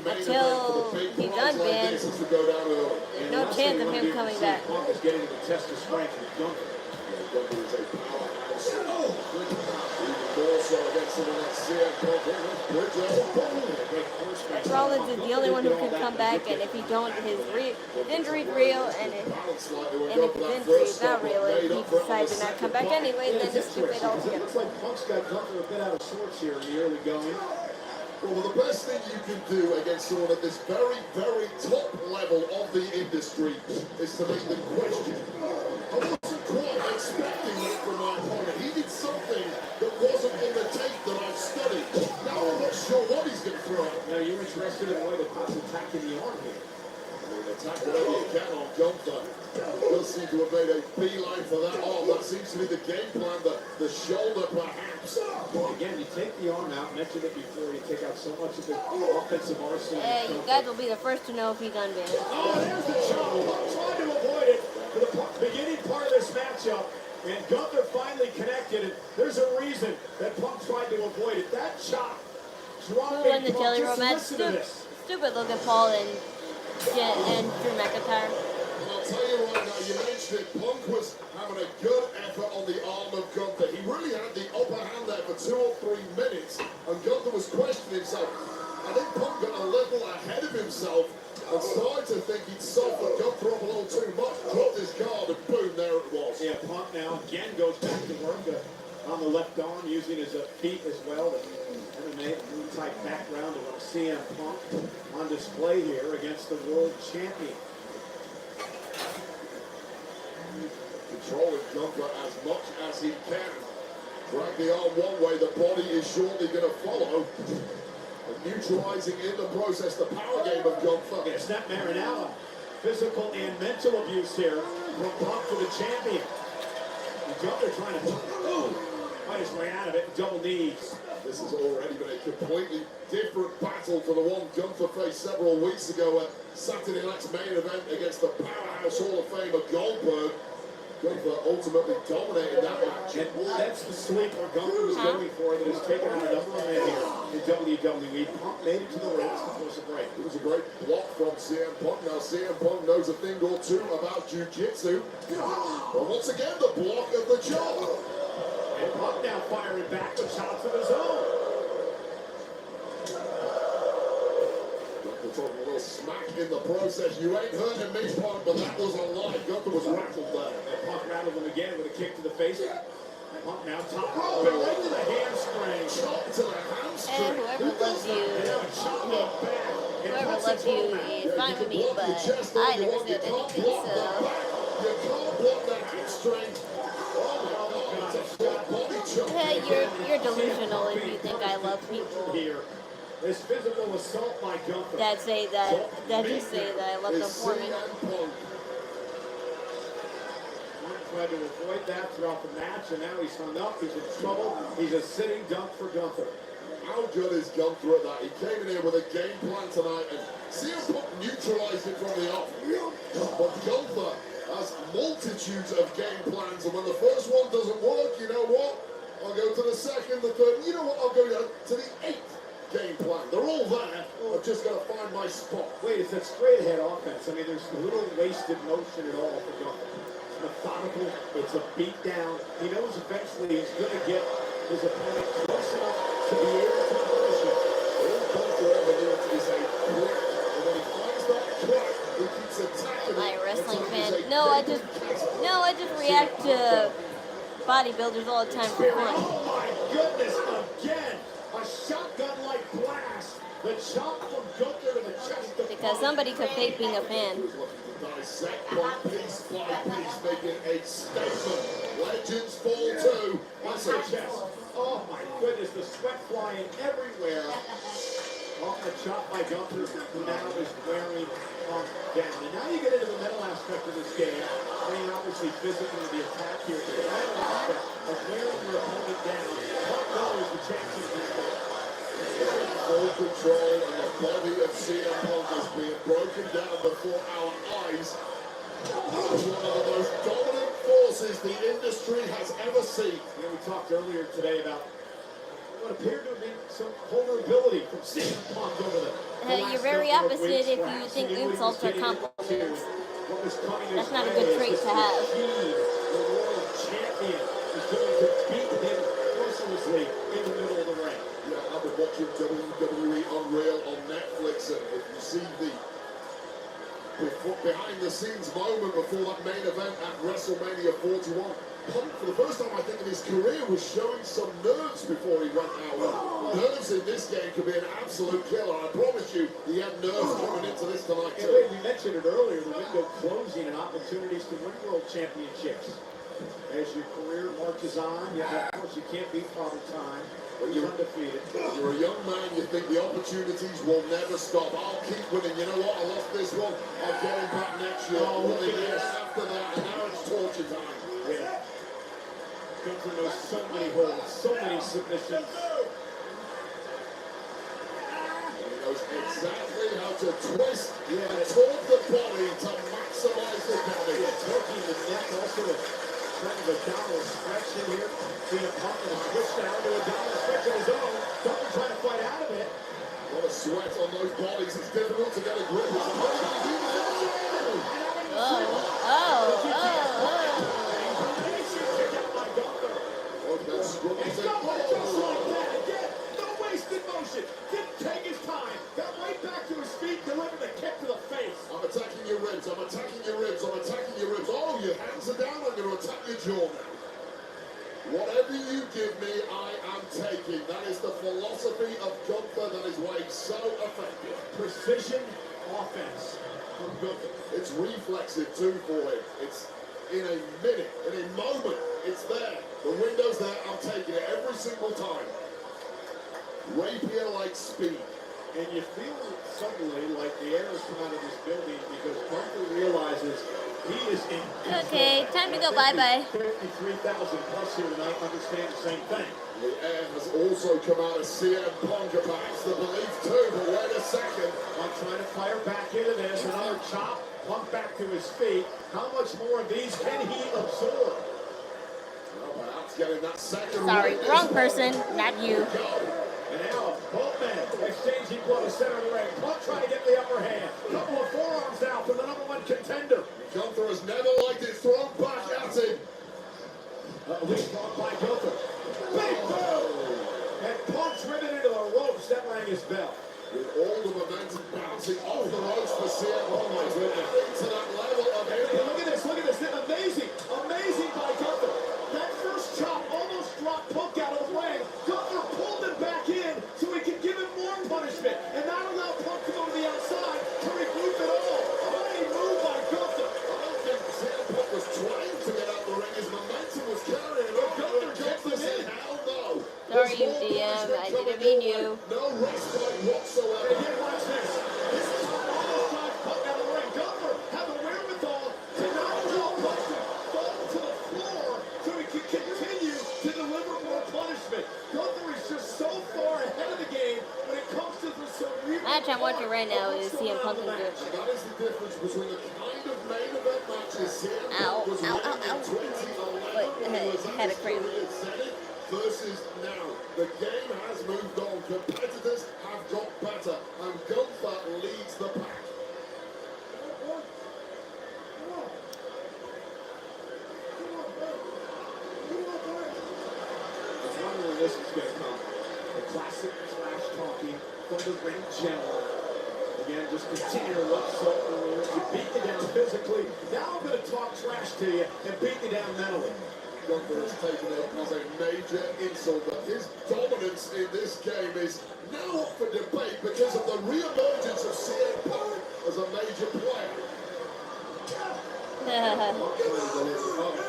Until he's unbanned. No chance of him coming back. Punk is getting to the test of strength with Gunther. Gunther is a powerhouse. More so against someone like CM Punk. Rollins is the only one who can come back, and if he don't, his injury's real, and if his injury is not real, and he decides to not come back anyway, then it's stupid altogether. Looks like Punk's got Gunther a bit out of sorts here in the early going. Well, the best thing you can do against someone at this very, very top level of the industry is to make them question. I wasn't quite expecting that from my opponent. He did something that wasn't in the tape that I've studied. Now I'm not sure what he's going to throw. Now you're interested in why the Pot's attacking the arm here. Attack whatever you can on Gunther. Does seem to have made a beeline for that arm. That seems to be the game plan. The shoulder, perhaps. Again, you take the arm out. Mentioned it before. You take out so much of the offensive arsenal. Hey, you guys will be the first to know if he's unbanned. Oh, there's the chop. Punk trying to avoid it for the beginning part of this matchup. And Gunther finally connected. And there's a reason that Punk tried to avoid it. That chop dropping Who won the Punk. Jelly Just Roll match? listen to this. Stupid Logan Paul and Drew McIntyre. And I'll tell you right now, you mentioned it, Punk was having a good effort on the arm of Gunther. He really had the upper hand there for 2 or 3 minutes, and Gunther was questioning himself. I think Punk got a little ahead of himself and started to think he'd softened Gunther up a little too much, dropped his guard, and boom, there it was. Yeah, Punk now again goes back to work on the left arm, using his feet as well. The MMA type background of CM Punk on display here against the world champion. Controlling Gunther as much as he can. Drag the arm one way, the body is surely going to follow. And neutralizing in the process the power game of Gunther. Yeah, snap Marinella. Physical and mental abuse here from Punk to the champion. And Gunther trying to fight his way out of it. Double knees. This has already been a completely different battle to the one Gunther faced several weeks ago at Saturday night's main event against the powerhouse Hall of Famer Goldberg. Gunther ultimately dominated that match. And that's the sleeper Gunther was going for that has taken on a number of men here in WWE. Punk made it to the ring to force a break. It was a great block from CM Punk. Now CM Punk knows a thing or two about jiu-jitsu. But once again, the block of the chop. And Punk now firing back with shots of his own. Gunther talking a little smack in the process. You ain't hurting me, Punk, but that was a lie. Gunther was rattled there. And Punk rattled him again with a kick to the face. Punk now top rope and right to the hamstring. Chop to the hamstring. And whoever loves you, whoever loves you is fine with me, but I never said anything, so. You can't block the hamstring. Hey, you're delusional if you think I love people Here, this physical assault by Gunther. that say that just say that I love them for me. Tried to avoid that throughout the match, and now he's hung up. He's in trouble. He's a sitting duck for Gunther. How good is Gunther at that? He came in here with a game plan tonight, and CM Punk neutralized it from the off. But Gunther has multitudes of game plans, and when the first one doesn't work, you know what? I'll go to the second, the third, you know what? I'll go to the 8th game plan. They're all there. I've just got to find my spot. Wait, it's a straight ahead offense. I mean, there's little wasted motion at all for Gunther. It's methodical. It's a beat down. He knows eventually he's going to get his opponent close enough to be able to punish him. All Gunther ever needs is a crack, and when he finds that crack, he keeps attacking. I'm a wrestling fan. No, I just react to bodybuilders all the time for fun. Oh my goodness, again! A shotgun-like blast. The chop from Gunther to the chest. Because somebody could fake being a fan. Dissect Punk piece by piece, making a statement. Legends fall too. That's a chest. Oh my goodness, the sweat flying everywhere. Off the chop by Gunther, who now is wearing Punk down. And now you get into the mental aspect of this game. I mean, obviously physically the attack here. The mental aspect of wearing your opponent down. Punk knows the chances he's got. Full control, and the body of CM Punk is being broken down before our eyes. One of the most dominant forces the industry has ever seen. You know, we talked earlier today about what appeared to be some vulnerability from CM Punk over the You're very opposite if you think insults are compliments. That's not a good trait to have. The world champion is going to beat him mercilessly in the middle of the ring. Yeah, I've been watching WWE Unreal on Netflix, and if you see the behind-the-scenes moment before that main event at WrestleMania 41, Punk, for the first time I think in his career, was showing some nerves before he went out. Nerves in this game could be an absolute killer. I promise you, he had nerves coming into this tonight too. We mentioned it earlier, the window closing and opportunities to win world championships. As your career marches on, of course you can't beat Father Time, but you're undefeated. You're a young man, you think the opportunities will never stop. I'll keep winning. You know what? I lost this one. I'm getting back next year. Oh, look at this. After that, and now it's torture time. Yeah. Gunther knows so many holds, so many submissions. He knows exactly how to twist and torque the body to maximize the body. Torquing the neck, also kind of a downward stretch in here. Seeing a pump and a switch down to a downward stretch of his own. Gunther trying to fight out of it. A lot of sweat on those bodies. It's difficult to get a grip. It's going just like that again. No wasted motion. Didn't take his time. Got right back to his feet, delivered the kick to the face. I'm attacking your ribs. I'm attacking your ribs. I'm attacking your ribs. Oh, your hands are down. I'm going to attack your jaw now. Whatever you give me, I am taking. That is the philosophy of Gunther that is why he's so effective. Precision offense from Gunther. It's reflexive too for him. It's in a minute, in a moment. It's there. The window's there. I'm taking it every single time. Rapier-like speed. And you feel suddenly like the air has come out of this building because Gunther realizes he is in. Okay, time to go bye-bye. 53,000 plus here tonight understand the same thing. The air has also come out of CM Punk, perhaps the belief too, but wait a second. I'm trying to fire back into this. Another chop, Punk back to his feet. How much more of these can he absorb? Well, perhaps getting that second. Sorry, wrong person, not you. And now both men exchanging blows center of the ring. Punk trying to get the upper hand. Couple of forearms now for the #1 contender. Gunther has never liked it thrown back at him. Lead block by Gunther. Big boom! And Punk's driven into the ropes. That rang his bell. With all the momentum bouncing off the ropes for CM Punk. Into that level of Hey, look at this, look at this. Amazing, amazing by Gunther. That first chop almost dropped Punk out of the ring. Gunther pulled him back in so he could give him more punishment and not allow Punk to go to the outside to regroup it all. What a move by Gunther. I don't think CM Punk was trying to get out the ring. His momentum was carrying him. Gunther said, hell no. Sorry, DM, I didn't mean you. No respite whatsoever. And then watch this. This is almost drives Punk out of the ring. Gunther had the wherewithal to not allow Punk to fall to the floor so he could continue to deliver more punishment. Gunther is just so far ahead of the game when it comes to the cerebral. Match I'm watching right now is CM Punk and Gunther. That is the difference between the kind of main event matches CM Punk was Ow, winning ow, in 2011 Wait, had a cramp. versus now. The game has moved on. Competitors have got better, and Gunther leads the pack. It's wondering when this is going to come. The classic trash talking from the ring general. Again, just continue to look so you beat you down physically. Now I'm going to talk trash to you and beat you down mentally. Gunther has taken it as a major insult, but his dominance in this game is now up for debate because of the re-emergence of CM Punk as a major player.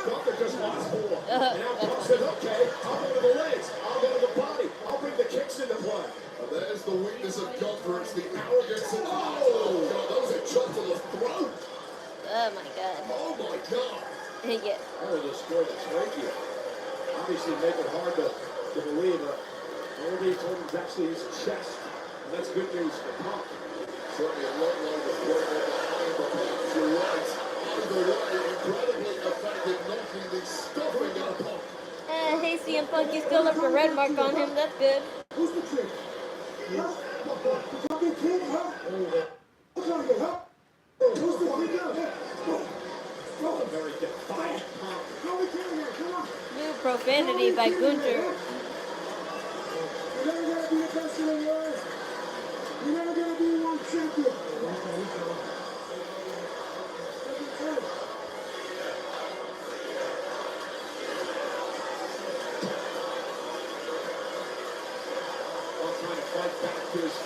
Gunther just wants more. And now Punk says, okay, I'll go to the legs. I'll go to the body. I'll bring the kicks into play. And there's the weakness of Gunther. It's the arrogance of oh God, that was a chop to the throat. Oh my god. Oh my God. Yeah. That will destroy the trachea. Obviously make it hard to believe. One of these told him actually his chest. And that's good news for Punk. Certainly a lot like the throw on the hand, but perhaps you're right. Either way, incredibly effective, knocking the stuffing out of Punk. Hey CM Punk, you still left a red mark on him, that's good. Who's the trick? Huh? The fucking kid, huh? What's on you, huh? Who's the kid? A very defiant Punk. No, we can't here. Come on. New profanity by Gunther. You're never gonna be the best in the world. You're never gonna be one champion.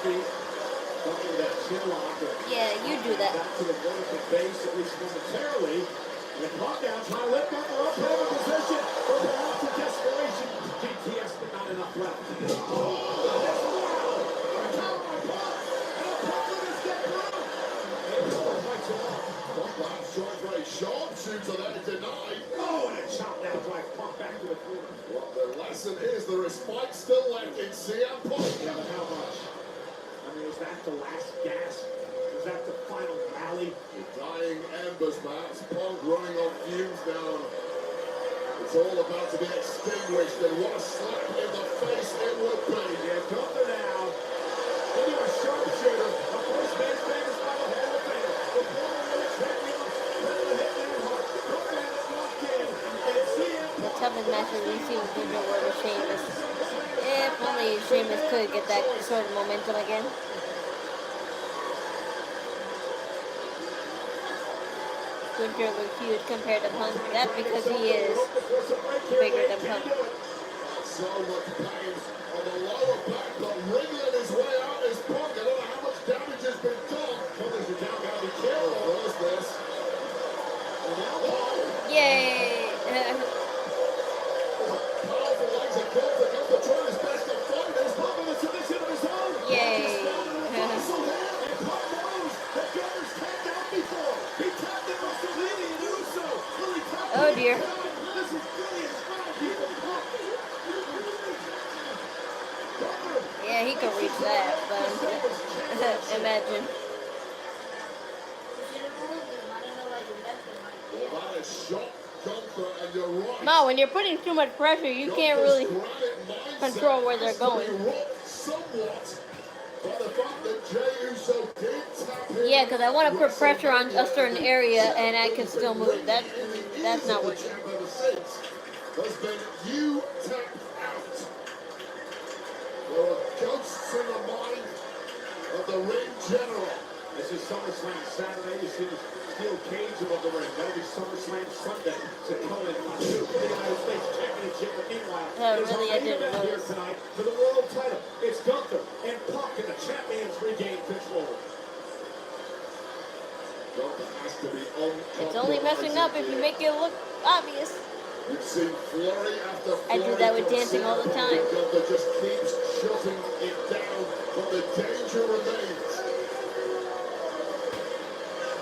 feet. Something that chin lock. Yeah, you do that. Back to the vertical base, at least momentarily. And Punk now trying to lift Gunther up, put him in position for perhaps a desperation. GTS, but not enough left. Sharpshooter there denied. Oh, and a chop now drives Punk back to the corner. Well, the lesson is there is fight still left in CM Punk. Yeah, but how much? I mean, is that the last gasp? Is that the final rally? The dying embers, perhaps. Punk running on fumes now. It's all about to be extinguished, and what a slap in the face it would be. Yeah, Gunther now. Into a sharpshooter. A first man famous by the Hall of Fame. The former world champion. The Hitman Hart. Gunther has locked in. And CM Punk. The toughest match that we've seen with Ginger Ward is Sheamus. If only Sheamus could get that sort of momentum again. Gunther looks huge compared to Punk. That's because he is bigger than Punk. So much pain on the lower back, but wriggling his way out is Punk. I don't know how much damage has been done. Shoulders are down, gotta be careful. What is this? And now Punk. Yay! Powerful legs of Gunther. Gunther trying his best to fight this. Punk with a submission of his own. Yay! And Punk knows that Gunther's tapped out before. He tapped in Mussolini and Uso. Will he tap Oh dear. This is brilliant strategy from Punk. Yeah, he could reach that, but imagine. Well, that is shot Gunther, and you're right. No, when you're putting too much pressure, you can't really control where they're going. Somewhat by the fact that Jey Uso did tap in. Yeah, because I want to put pressure on a certain area and I can still move. That's not working. Has been you tapped out. There are ghosts in the mind of the ring general. This is SummerSlam Saturday. You see the steel cage above the ring. That'll be SummerSlam Sunday. To Cohen for the United States Championship. But meanwhile, there's really, I a main didn't event here notice. tonight for the world title. It's Gunther and Punk, and the champions regain control. Gunther has to be on. It's only messing up if you make it look obvious. You've seen flurry after flurry. I do that with from dancing all the time. Gunther just keeps shutting it down, but the danger remains.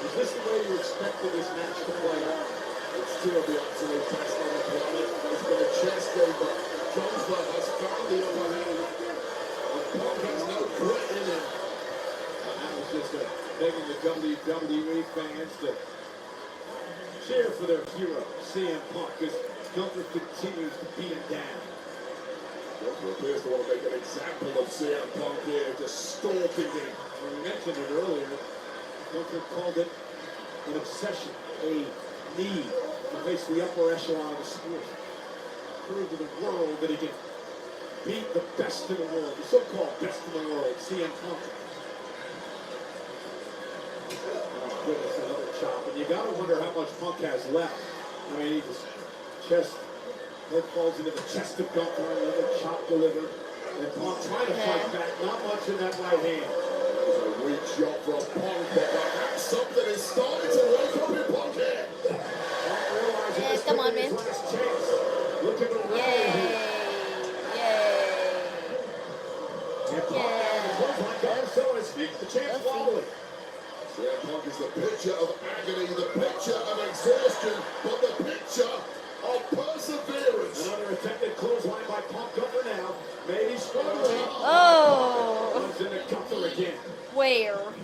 Is this the way you expected this match to play out? It's two of the absolute best on the planet. It's been a chess game, but Gunther has found the upper hand. And Punk has no grit in him. And that was just begging the WWE fans to cheer for their hero, CM Punk, because Gunther continues to beat him down. Gunther appears to want to make an example of CM Punk here, just stalking him. We mentioned it earlier. Gunther called it an obsession, a need to face the upper echelon of the sport. Prove to the world that he can beat the best in the world, the so-called best in the world, CM Punk. Oh, goodness, another chop. And you got to wonder how much Punk has left. I mean, he just head falls into the chest of Gunther, another chop delivered. And Punk trying to fight back, not much in that right hand. There's a weak shot from Punk, but perhaps something is starting to wake up in Punk here. Yeah, come on, man. Look at the Yay! Yay! The champ's wobbling. CM Punk is the picture of agony, the picture of exhaustion, but the picture of perseverance. Another attempted clothesline by Punk. Gunther now. Maybe struggling. Oh! Runs into Gunther again. Where? And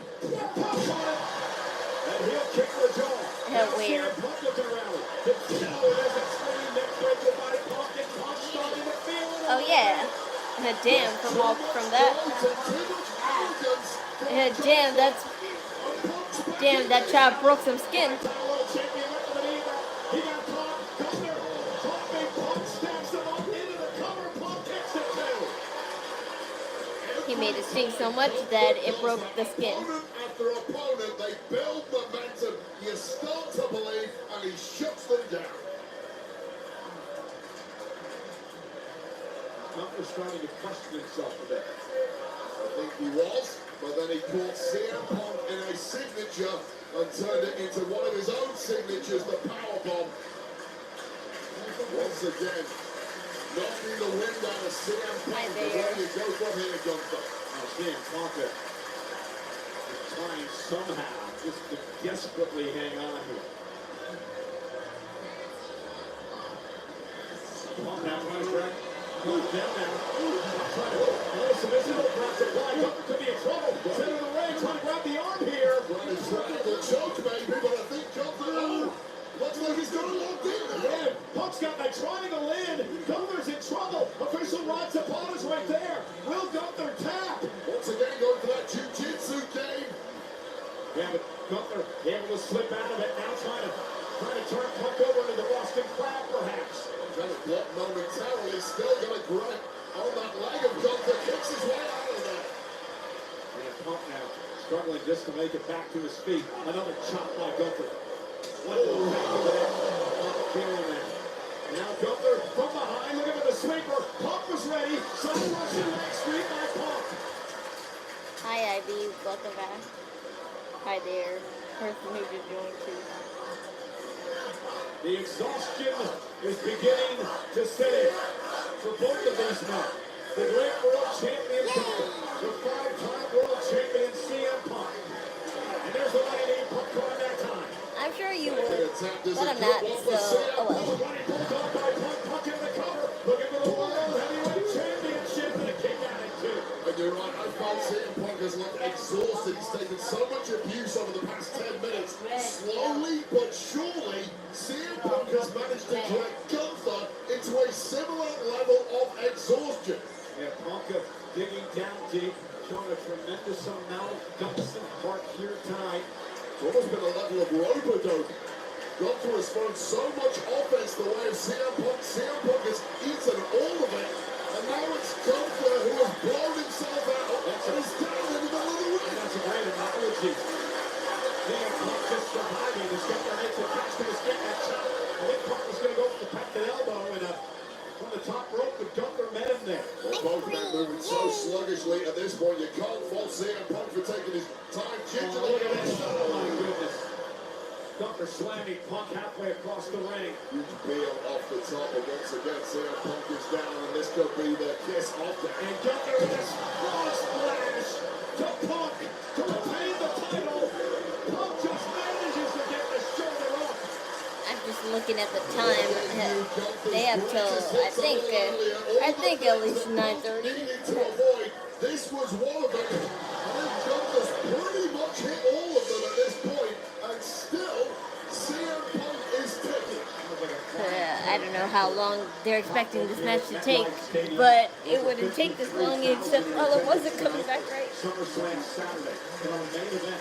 he'll kick the jaw. Hell, where? CM Punk looking around. The there's a screen neck breaker by Punk, and Punk starting to feel it. Oh yeah. Damn, from that. Damn, that child broke some skin. He made it sting so much that it broke the skin. After opponent, they build momentum. You start to believe, and he shuts them down. Gunther's starting to question himself a bit. think he was, but then he caught CM Punk in a signature and turned it into one of his own signatures, the powerbomb. Once again, knocking the wind out of CM Punk. Where do you go from here, Gunther? Now CM Punk is trying somehow just to desperately hang on here. Punk now trying to drag Punk down now. Trying to submission, grabs the fly. Gunther could be in trouble. Center of the ring, trying to grab the arm here. Right, triangle choke, baby, but I think Gunther, looks like he's got a locked in there. Yeah, Punk's got that triangle in. Gunther's in trouble. Official Rod Zapata's right there. Will Gunther tap? Once again, going for that jiu-jitsu game. Yeah, but Gunther able to slip out of it. Now trying to turn Punk over into the Boston Crab, perhaps. Trying to block momentarily. Still got a grip on that leg of Gunther. Kicks his way out of there. And Punk now struggling just to make it back to his feet. Another chop by Gunther. What the back of it? Not feeling that. Now Gunther from behind, looking for the sweeper. Punk was ready. Side Russian leg sweep by Punk. Hi, IB. Welcome back. Hi there. Person who just joined too. The exhaustion is beginning to set in for both of these men. The great world champion Gunther, the 5-time world champion CM Punk. And there's the right Punk card that time. I'm sure you would, but I'm not, so, oh well. Punk in the cover, looking for the world heavyweight championship and a kick out at 2. And you're right, I felt CM Punk has looked exhausted. He's taken so much abuse over the past 10 minutes. Slowly but surely, CM Punk has managed to drag Gunther into a similar level of exhaustion. Yeah, Punk digging down deep, showing a tremendous amount of guts and heart here tonight. It's almost been a level of rope-a-dope. Gunther has thrown so much offense the way of CM Punk. CM Punk has eaten all of it. And now it's Gunther who has blown himself out and is down in the middle of the ring. That's a great analogy. CM Punk just surviving. He's got the head to catch to his getting that shot. I think Punk was going to go for the patented elbow and from the top rope, but Gunther met him there. Well, both men moving so sluggishly at this point. You can't fault CM Punk for taking his time. Look at this. Oh, my goodness. Gunther slamming Punk halfway across the ring. Huge peel off the top, and once again, CM Punk is down, and this could be the kiss of the And Gunther with a strong splash to Punk to retain the title. Punk just manages to get the shoulder off. I'm just looking at the time. They have till I think at least 9:30. This was one of them. I think Gunther's pretty much hit all of them at this point, and still CM Punk is taking. I don't know how long they're expecting this match to take, but it wouldn't take this long except it wasn't coming back right. SummerSlam Saturday. On the main event.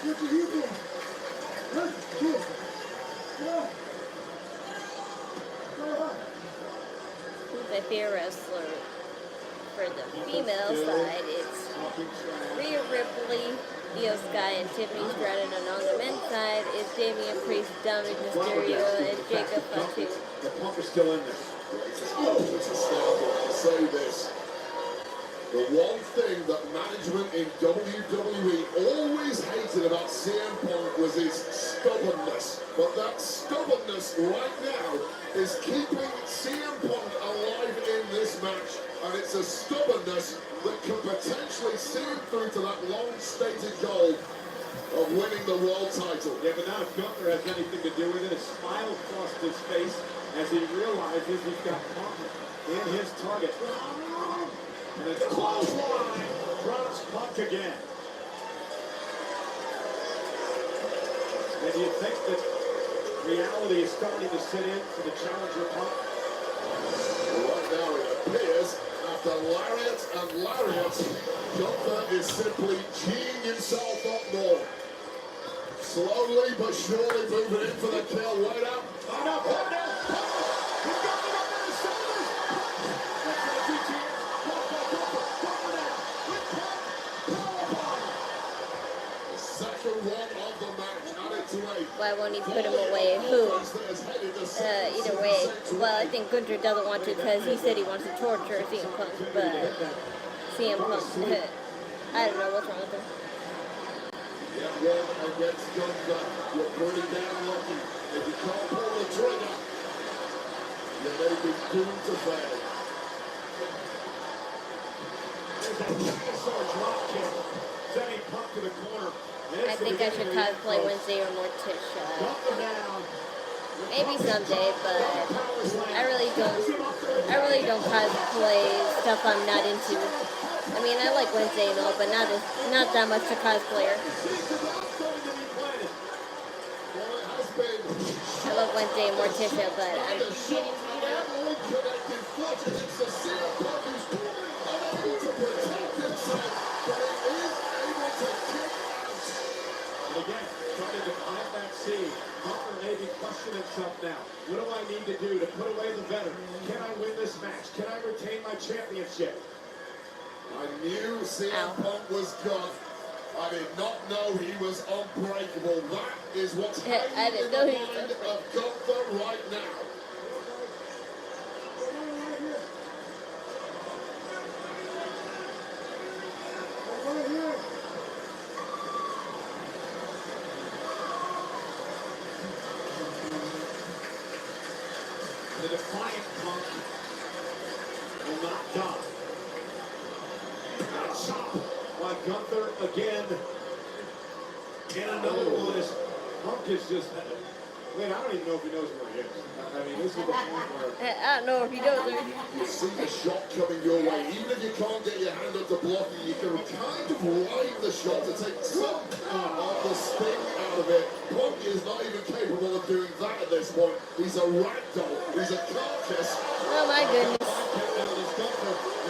Who's my favorite wrestler? For the female side, it's Rhea Ripley, Io Sky, and Tiffany Stratton. And on the men's side, it's Damian Priest, Dominic Mysterio, and Jacob Fatu. The Punk is still in there. It's astounding to say this. The one thing that management in WWE always hated about CM Punk was his stubbornness. But that stubbornness right now is keeping CM Punk alive in this match. And it's a stubbornness that can potentially see him through to that long-stated goal of winning the world title. Yeah, but now if Gunther has anything to do with it, a smile crossed his face as he realizes he's got Punk in his target. And it's clothesline drops Punk again. And you think that reality is starting to sit in for the challenger Punk? Right now it appears, after lariats and lariats, Gunther is simply geeing himself up more. Slowly but surely moving in for the kill. Wait up. Oh no, Punk now! He's got it up on his shoulders! The second one of the match, added to 8. Why won't he put him away? Who? Either way. Well, I think Gunther doesn't want to because he said he wants to torture CM Punk, but CM Punk I don't know what's wrong with him. Yeah, one against Gunther. You're pretty down lucky. If you can't pull the trigger, you may be doomed to fail. There's that dinosaur drop kick. Sending Punk to the corner. I think I should cosplay Wednesday or Morticia. Maybe someday, but I really don't cosplay stuff I'm not into. I mean, I like Wednesday and all, but not that much to cosplay her. I love Wednesday and Morticia, but Again, trying to plant that seed. Hunter may be questioning himself now. What do I need to do to put away the veteran? Can I win this match? Can I retain my championship? I knew CM Punk was gone. I did not know he was unbreakable. That is what's happening in the mind of Gunther right now. The defiant Punk will not die. A chop by Gunther again. And another one is Punk is just. Man, I don't even know if he knows where he is. I mean, this is the point where. I don't know if he knows it. You see the shot coming your way. Even if you can't get your hand up to block it, you can kind of ride the shot to take some of the sting out of it. Punk is not even capable of doing that at this point. He's a ragdoll. He's a carcass. Oh my goodness.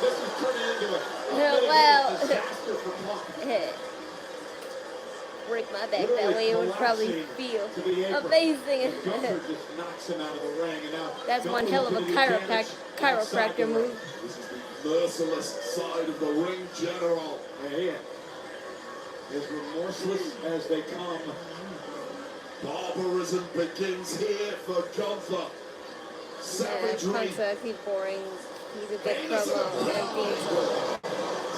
This is turning into a disaster for Punk. Break my back that way, it would probably feel amazing. Gunther just knocks him out of the ring, and now that's one hell of a chiropractor move. This is the merciless side of the ring general. Yeah, as remorseless as they come. Barbarism begins here for Gunther. Savagery. Punk's he's boring. He's a good promo.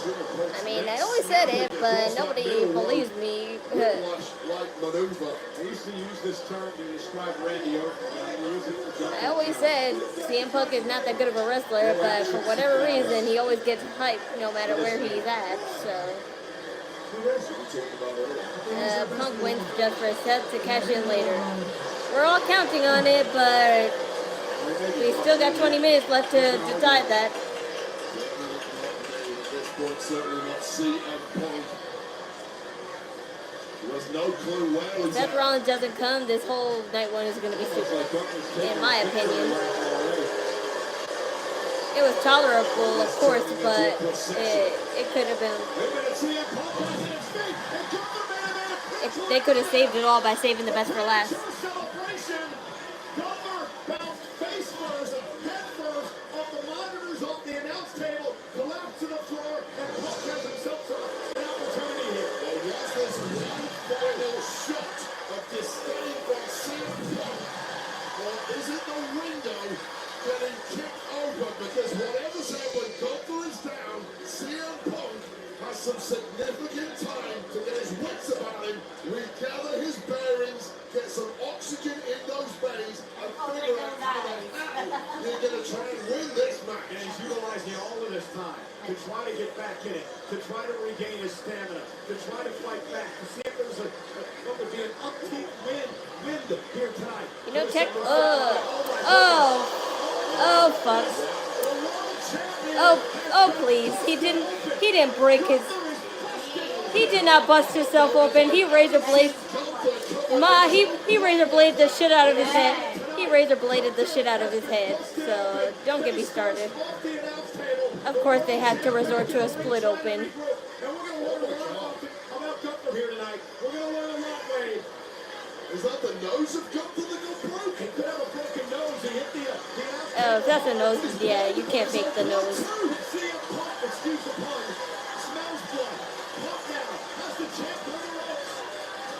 I mean, I always said it, but nobody believes me. Like maneuver. I used to use this term to describe Randy Orton. I always said CM Punk is not that good of a wrestler, but for whatever reason, he always gets hyped no matter where he's at. So Punk wins just for a set to cash in later. We're all counting on it, but we still got 20 minutes left to decide that. Certainly not CM Punk. There was no clue where if Seth Rollins doesn't come, this whole night one is going to be stupid, in my opinion. It was tolerable, of course, but it could have been. They could have saved it all by saving the best for last. Is it the window getting kicked open? Because whatever's happened, Gunther is down. CM Punk has some significant time to get his wits about him, regather his bearings, get some oxygen in those veins, and figure out how the hell you're going to try and win this match. And he's utilizing all of this time to try to get back in it, to try to regain his stamina, to try to fight back, to see if there's what would be an upbeat wind here tonight. You know, fuck. Oh, please. He didn't break his. He did not bust himself open. He razor blade. He razor bladed the shit out of his head. He razor bladed the shit out of his head. So don't get me started. Of course, they had to resort to a split open. Is that the nose of Gunther that got broken? He could have a broken nose. He hit the oh, if that's a nose, yeah, you can't fake the nose. Excuse the pun. Smells blood. Pump down. Has the champ on the ropes.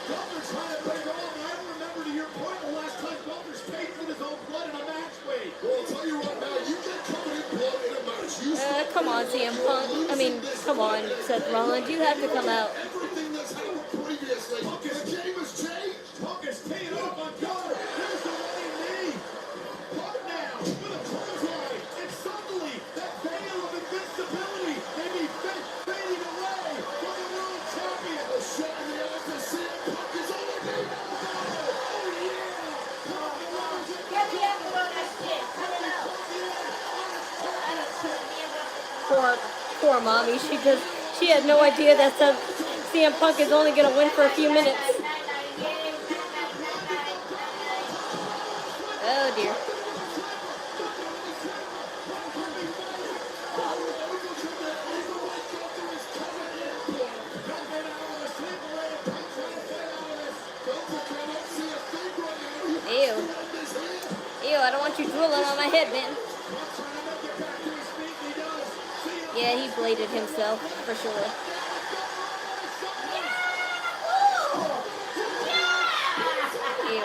Gunther trying to break off. I don't remember to your point the last time Gunther's paid with his own blood in a match. Wait. Well, I'll tell you right now, you get covered in blood in a match. You Come on, CM Punk. I mean, come on, Seth Rollins. You have to come out. Everything that's happened previously. The game has changed. Punk is teeing up on Gunner. Here's the running knee. Punk now with a clothesline. And suddenly, that veil of invincibility may be fading away for the world champion. The shot in the eye for CM Punk is all they need. Oh, yeah. Punk runs it. Get the effort on that shit. Cut it out. Poor mommy. She had no idea that CM Punk is only gonna win for a few minutes. Oh dear. Ew. Ew, I don't want you drooling on my head, man. Yeah, he bladed himself, for sure. Ew.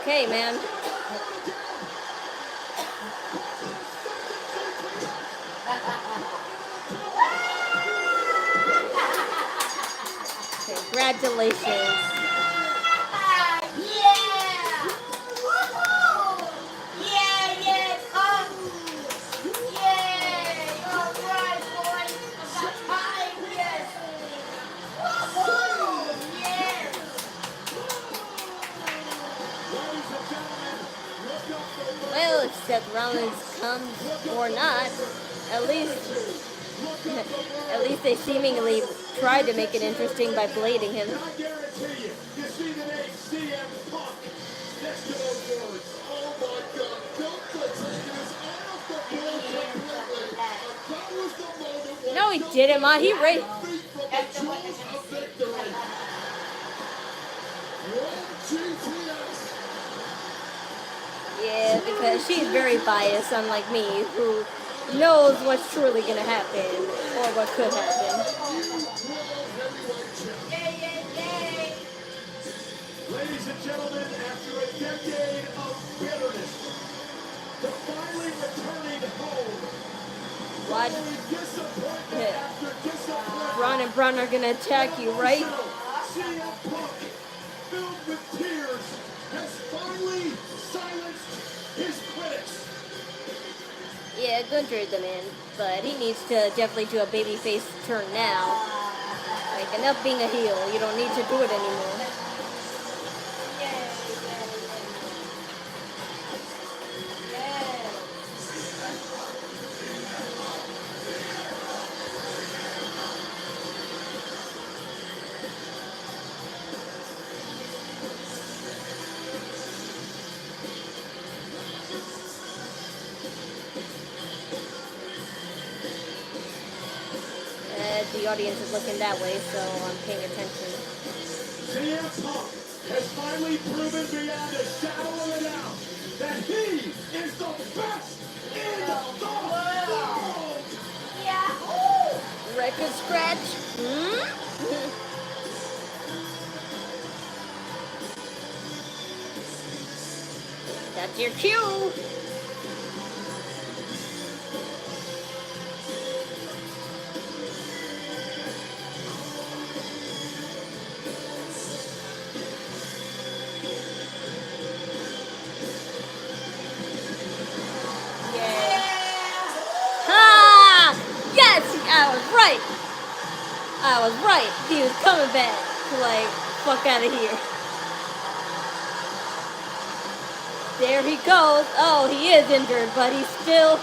Okay, man. Congratulations. Yeah! Woohoo! Yeah, Punk! Yeah! All right, boys. About time, yes! Woohoo! Yes! Well, if Seth Rollins comes or not, at least they seemingly tried to make it interesting by blading him. I guarantee you, you see the name CM Punk next to those words. Oh my God, Gunther taking his eye off the ball completely. And that was the moment where No, he didn't, Ma. He beat raised. from the jaws of victory. One GTS. Yeah, because she's very biased, unlike me, who knows what's truly gonna happen or what could happen. Ladies and gentlemen, after a decade of bitterness, to finally returning home, What? disappointment after disappointment. Braun and Braun are gonna attack you, right? CM Punk, filled with tears, has finally silenced his critics. Yeah, Gunther is the man, but he needs to definitely do a babyface turn now. Like, enough being a heel. You don't need to do it anymore. The audience is looking that way, so I'm paying attention. CM Punk has finally proven beyond a shadow of a doubt that he is the best in the world. Yahoo! Record scratch. That's your cue. I was right. He was coming back. Like, fuck out of here. There he goes. Oh, he is injured, but he's still.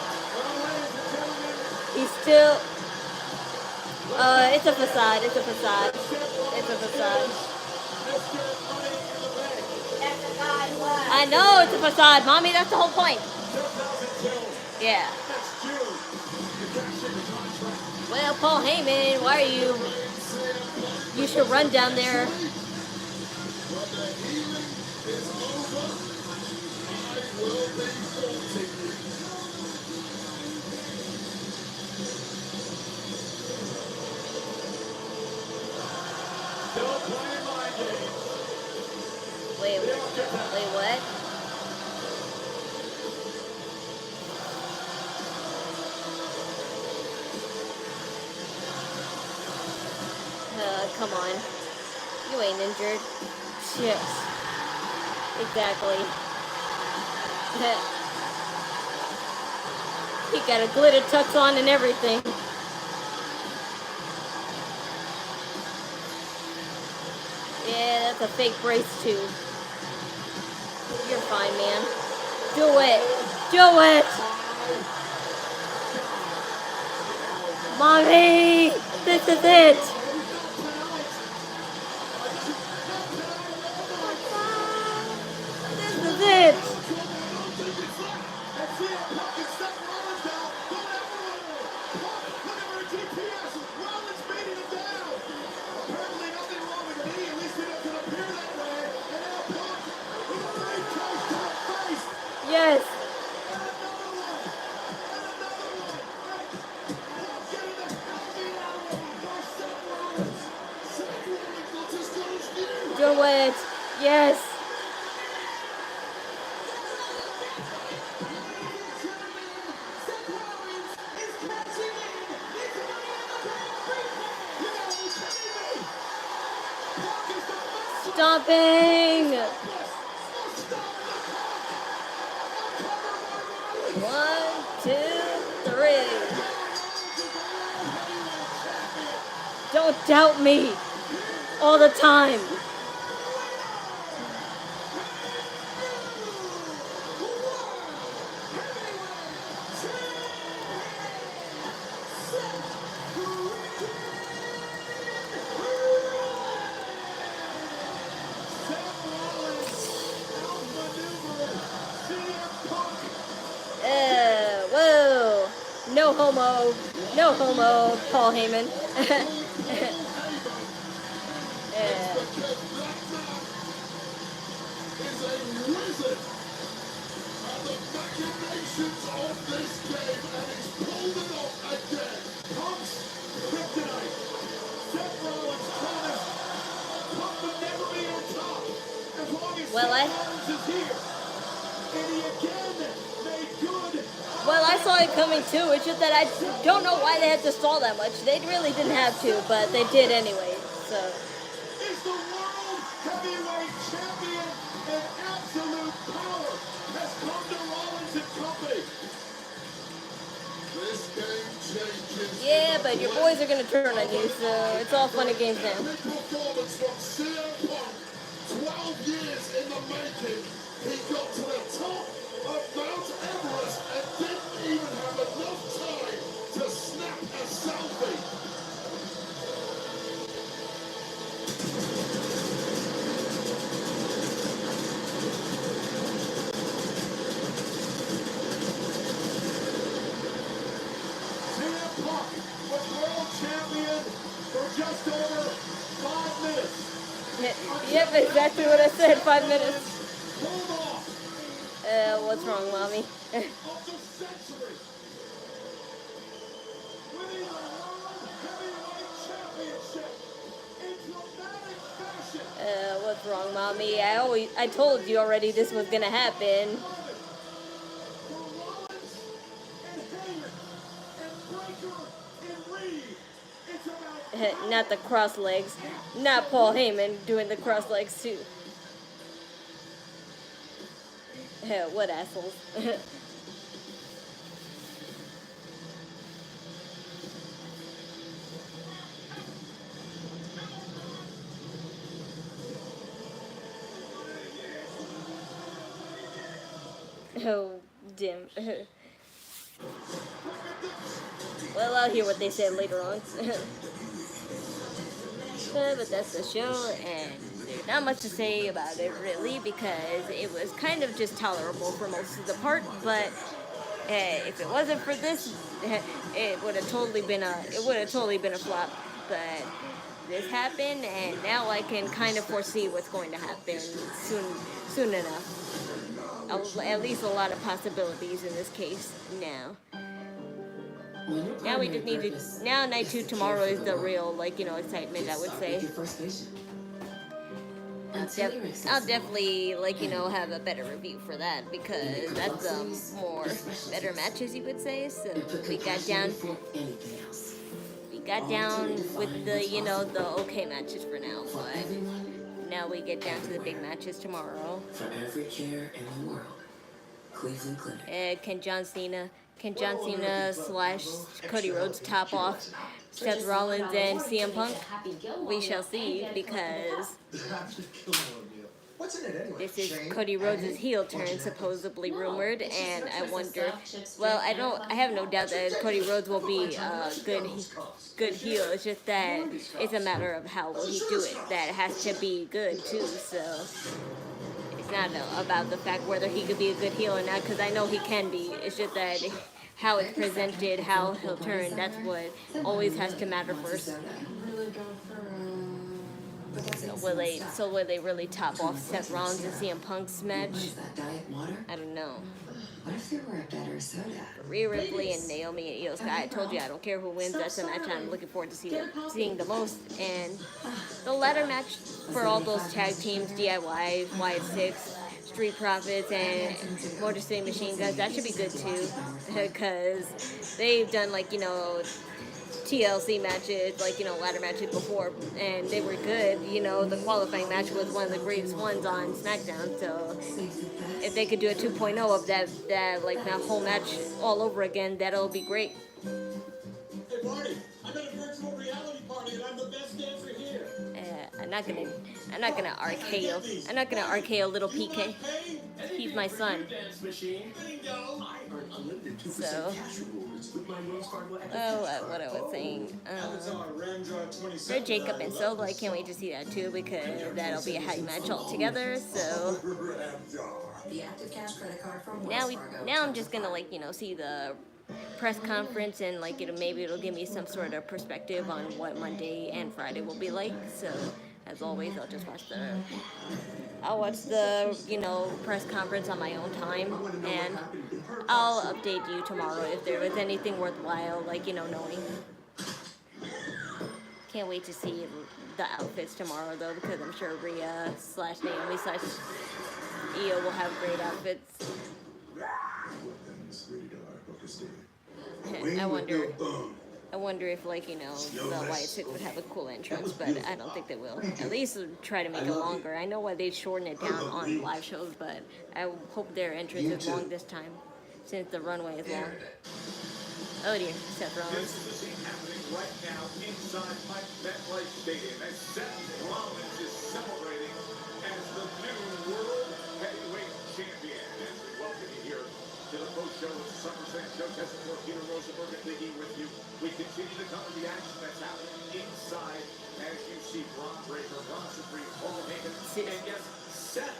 It's a facade. It's a facade. It's a facade. I know it's a facade, Mommy. That's the whole point. Yeah. Well, Paul Heyman, why are you? You should run down there. Wait, what? Come on. You ain't injured. Shit. Exactly. He got a glitter tux on and everything. Yeah, that's a fake brace too. You're fine, man. Do it. Do it. Mommy, this is it. This is it. Yes. Do it. Yes. Stomping. 1, 2, 3. Don't doubt me all the time. Whoa. No homo. No homo, Paul Heyman. Well, I saw it coming too. It's just that I don't know why they had to stall that much. They really didn't have to, but they did anyway. So. Is the world heavyweight champion and absolute power has come to Rollins and Company. This game changes. Yeah, but your boys are gonna turn on you, so it's all fun and games now. Big performance from CM Punk. 12 years in the making. He got to the top of Mount Everest and didn't even have enough time to snap a selfie. CM Punk was world champion for just over 5 minutes. Yep, exactly what I said. 5 minutes. Hold off. What's wrong, mommy? Of the century. Winning the World Heavyweight Championship in dramatic fashion. What's wrong, mommy? I told you already this was gonna happen. Not the cross legs. Not Paul Heyman doing the cross legs too. What assholes. Oh, dim. Well, I'll hear what they said later on. But that's the show, and there's not much to say about it really, because it was kind of just tolerable for most of the part. But if it wasn't for this, it would have totally been a flop. But this happened, and now I can kind of foresee what's going to happen soon enough. At least a lot of possibilities in this case now. Now we just need to. Now night 2 tomorrow is the real, excitement, I would say. I'll definitely have a better review for that because that's more better matches you would say. So we got down with the okay matches for now, but now we get down to the big matches tomorrow. For every care in the world, Cleveland Clinic. Can John Cena slash Cody Rhodes top off Seth Rollins and CM Punk? We shall see, because What's in it anyway? this is Cody Rhodes' heel turn, supposedly rumored, and I wonder. Well, I have no doubt that Cody Rhodes will be a good heel. It's just that it's a matter of how will he do it. That has to be good too. So it's not about the fact whether he could be a good heel or not, because I know he can be. It's just that how it's presented, how he'll turn. That's what always has to matter first. Will they really top off Seth Rollins and CM Punk's match? I don't know. What if there were a better soda? Rhea Ripley and Naomi and Io Sky. I told you I don't care who wins. That's the match I'm looking forward to seeing the most. And the ladder match for all those tag teams, DIY, Wyatt Six, Street Profits, and Motor City Machine Guns, that should be good too. Because they've done TLC matches, ladder matches before, and they were good. The qualifying match was one of the greatest ones on SmackDown, so if they could do a 2.0 of that whole match all over again, that'll be great. Hey, Marty, I'm at a virtual reality party and I'm the best dancer here. I'm not gonna RKO little PK. He's my son. So, what I was saying. For Jacob and Solo, I can't wait to see that too, because that'll be a hype match altogether. So now I'm just gonna see the press conference, and maybe it'll give me some sort of perspective on what Monday and Friday will be like. So as always, I'll watch the press conference on my own time, and I'll update you tomorrow if there was anything worthwhile, knowing. Can't wait to see the outfits tomorrow though, because I'm sure Rhea slash Naomi slash Io will have great outfits. I wonder if the Wyatt Six would have a cool entrance, but I don't think they will. At least try to make it longer. I know why they shorten it down on live shows, but I hope their entrance is long this time, since the runway is long. Oh dear, Seth Rollins. This is the scene happening right now inside MetLife Stadium as Seth Rollins is celebrating as the new World Heavyweight Champion. As we welcome you here to the post-show with SummerSlam show. Tessa for Peter Rosenberg and Big E with you. We continue to cover the action that's happening inside as you see Braun Breaker, Braun Supreme, Paul Heyman, and yes, Seth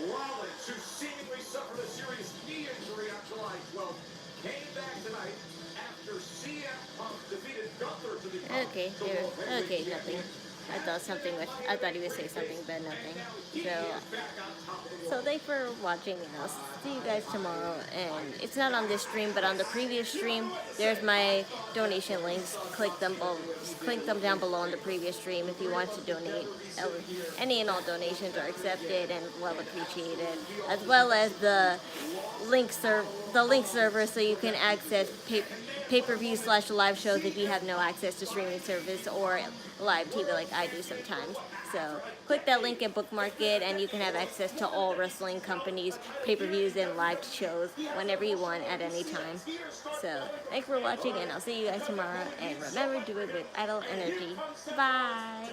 Rollins, who seemingly suffered a serious knee injury on July 12th, came back tonight after CM Punk defeated Gunther to become nothing. I thought he would say something, but nothing. So thanks for watching, and I'll see you guys tomorrow. And it's not on this stream, but on the previous stream, there's my donation links. Click them down below on the previous stream if you want to donate. Any and all donations are accepted and well appreciated, as well as the link server, so you can access pay-per-view / live shows if you have no access to streaming service or live TV like I do sometimes. So click that link and bookmark it, and you can have access to all wrestling companies, pay-per-views, and live shows whenever you want at any time. So thanks for watching, and I'll see you guys tomorrow. And remember, do it with idle energy. Bye.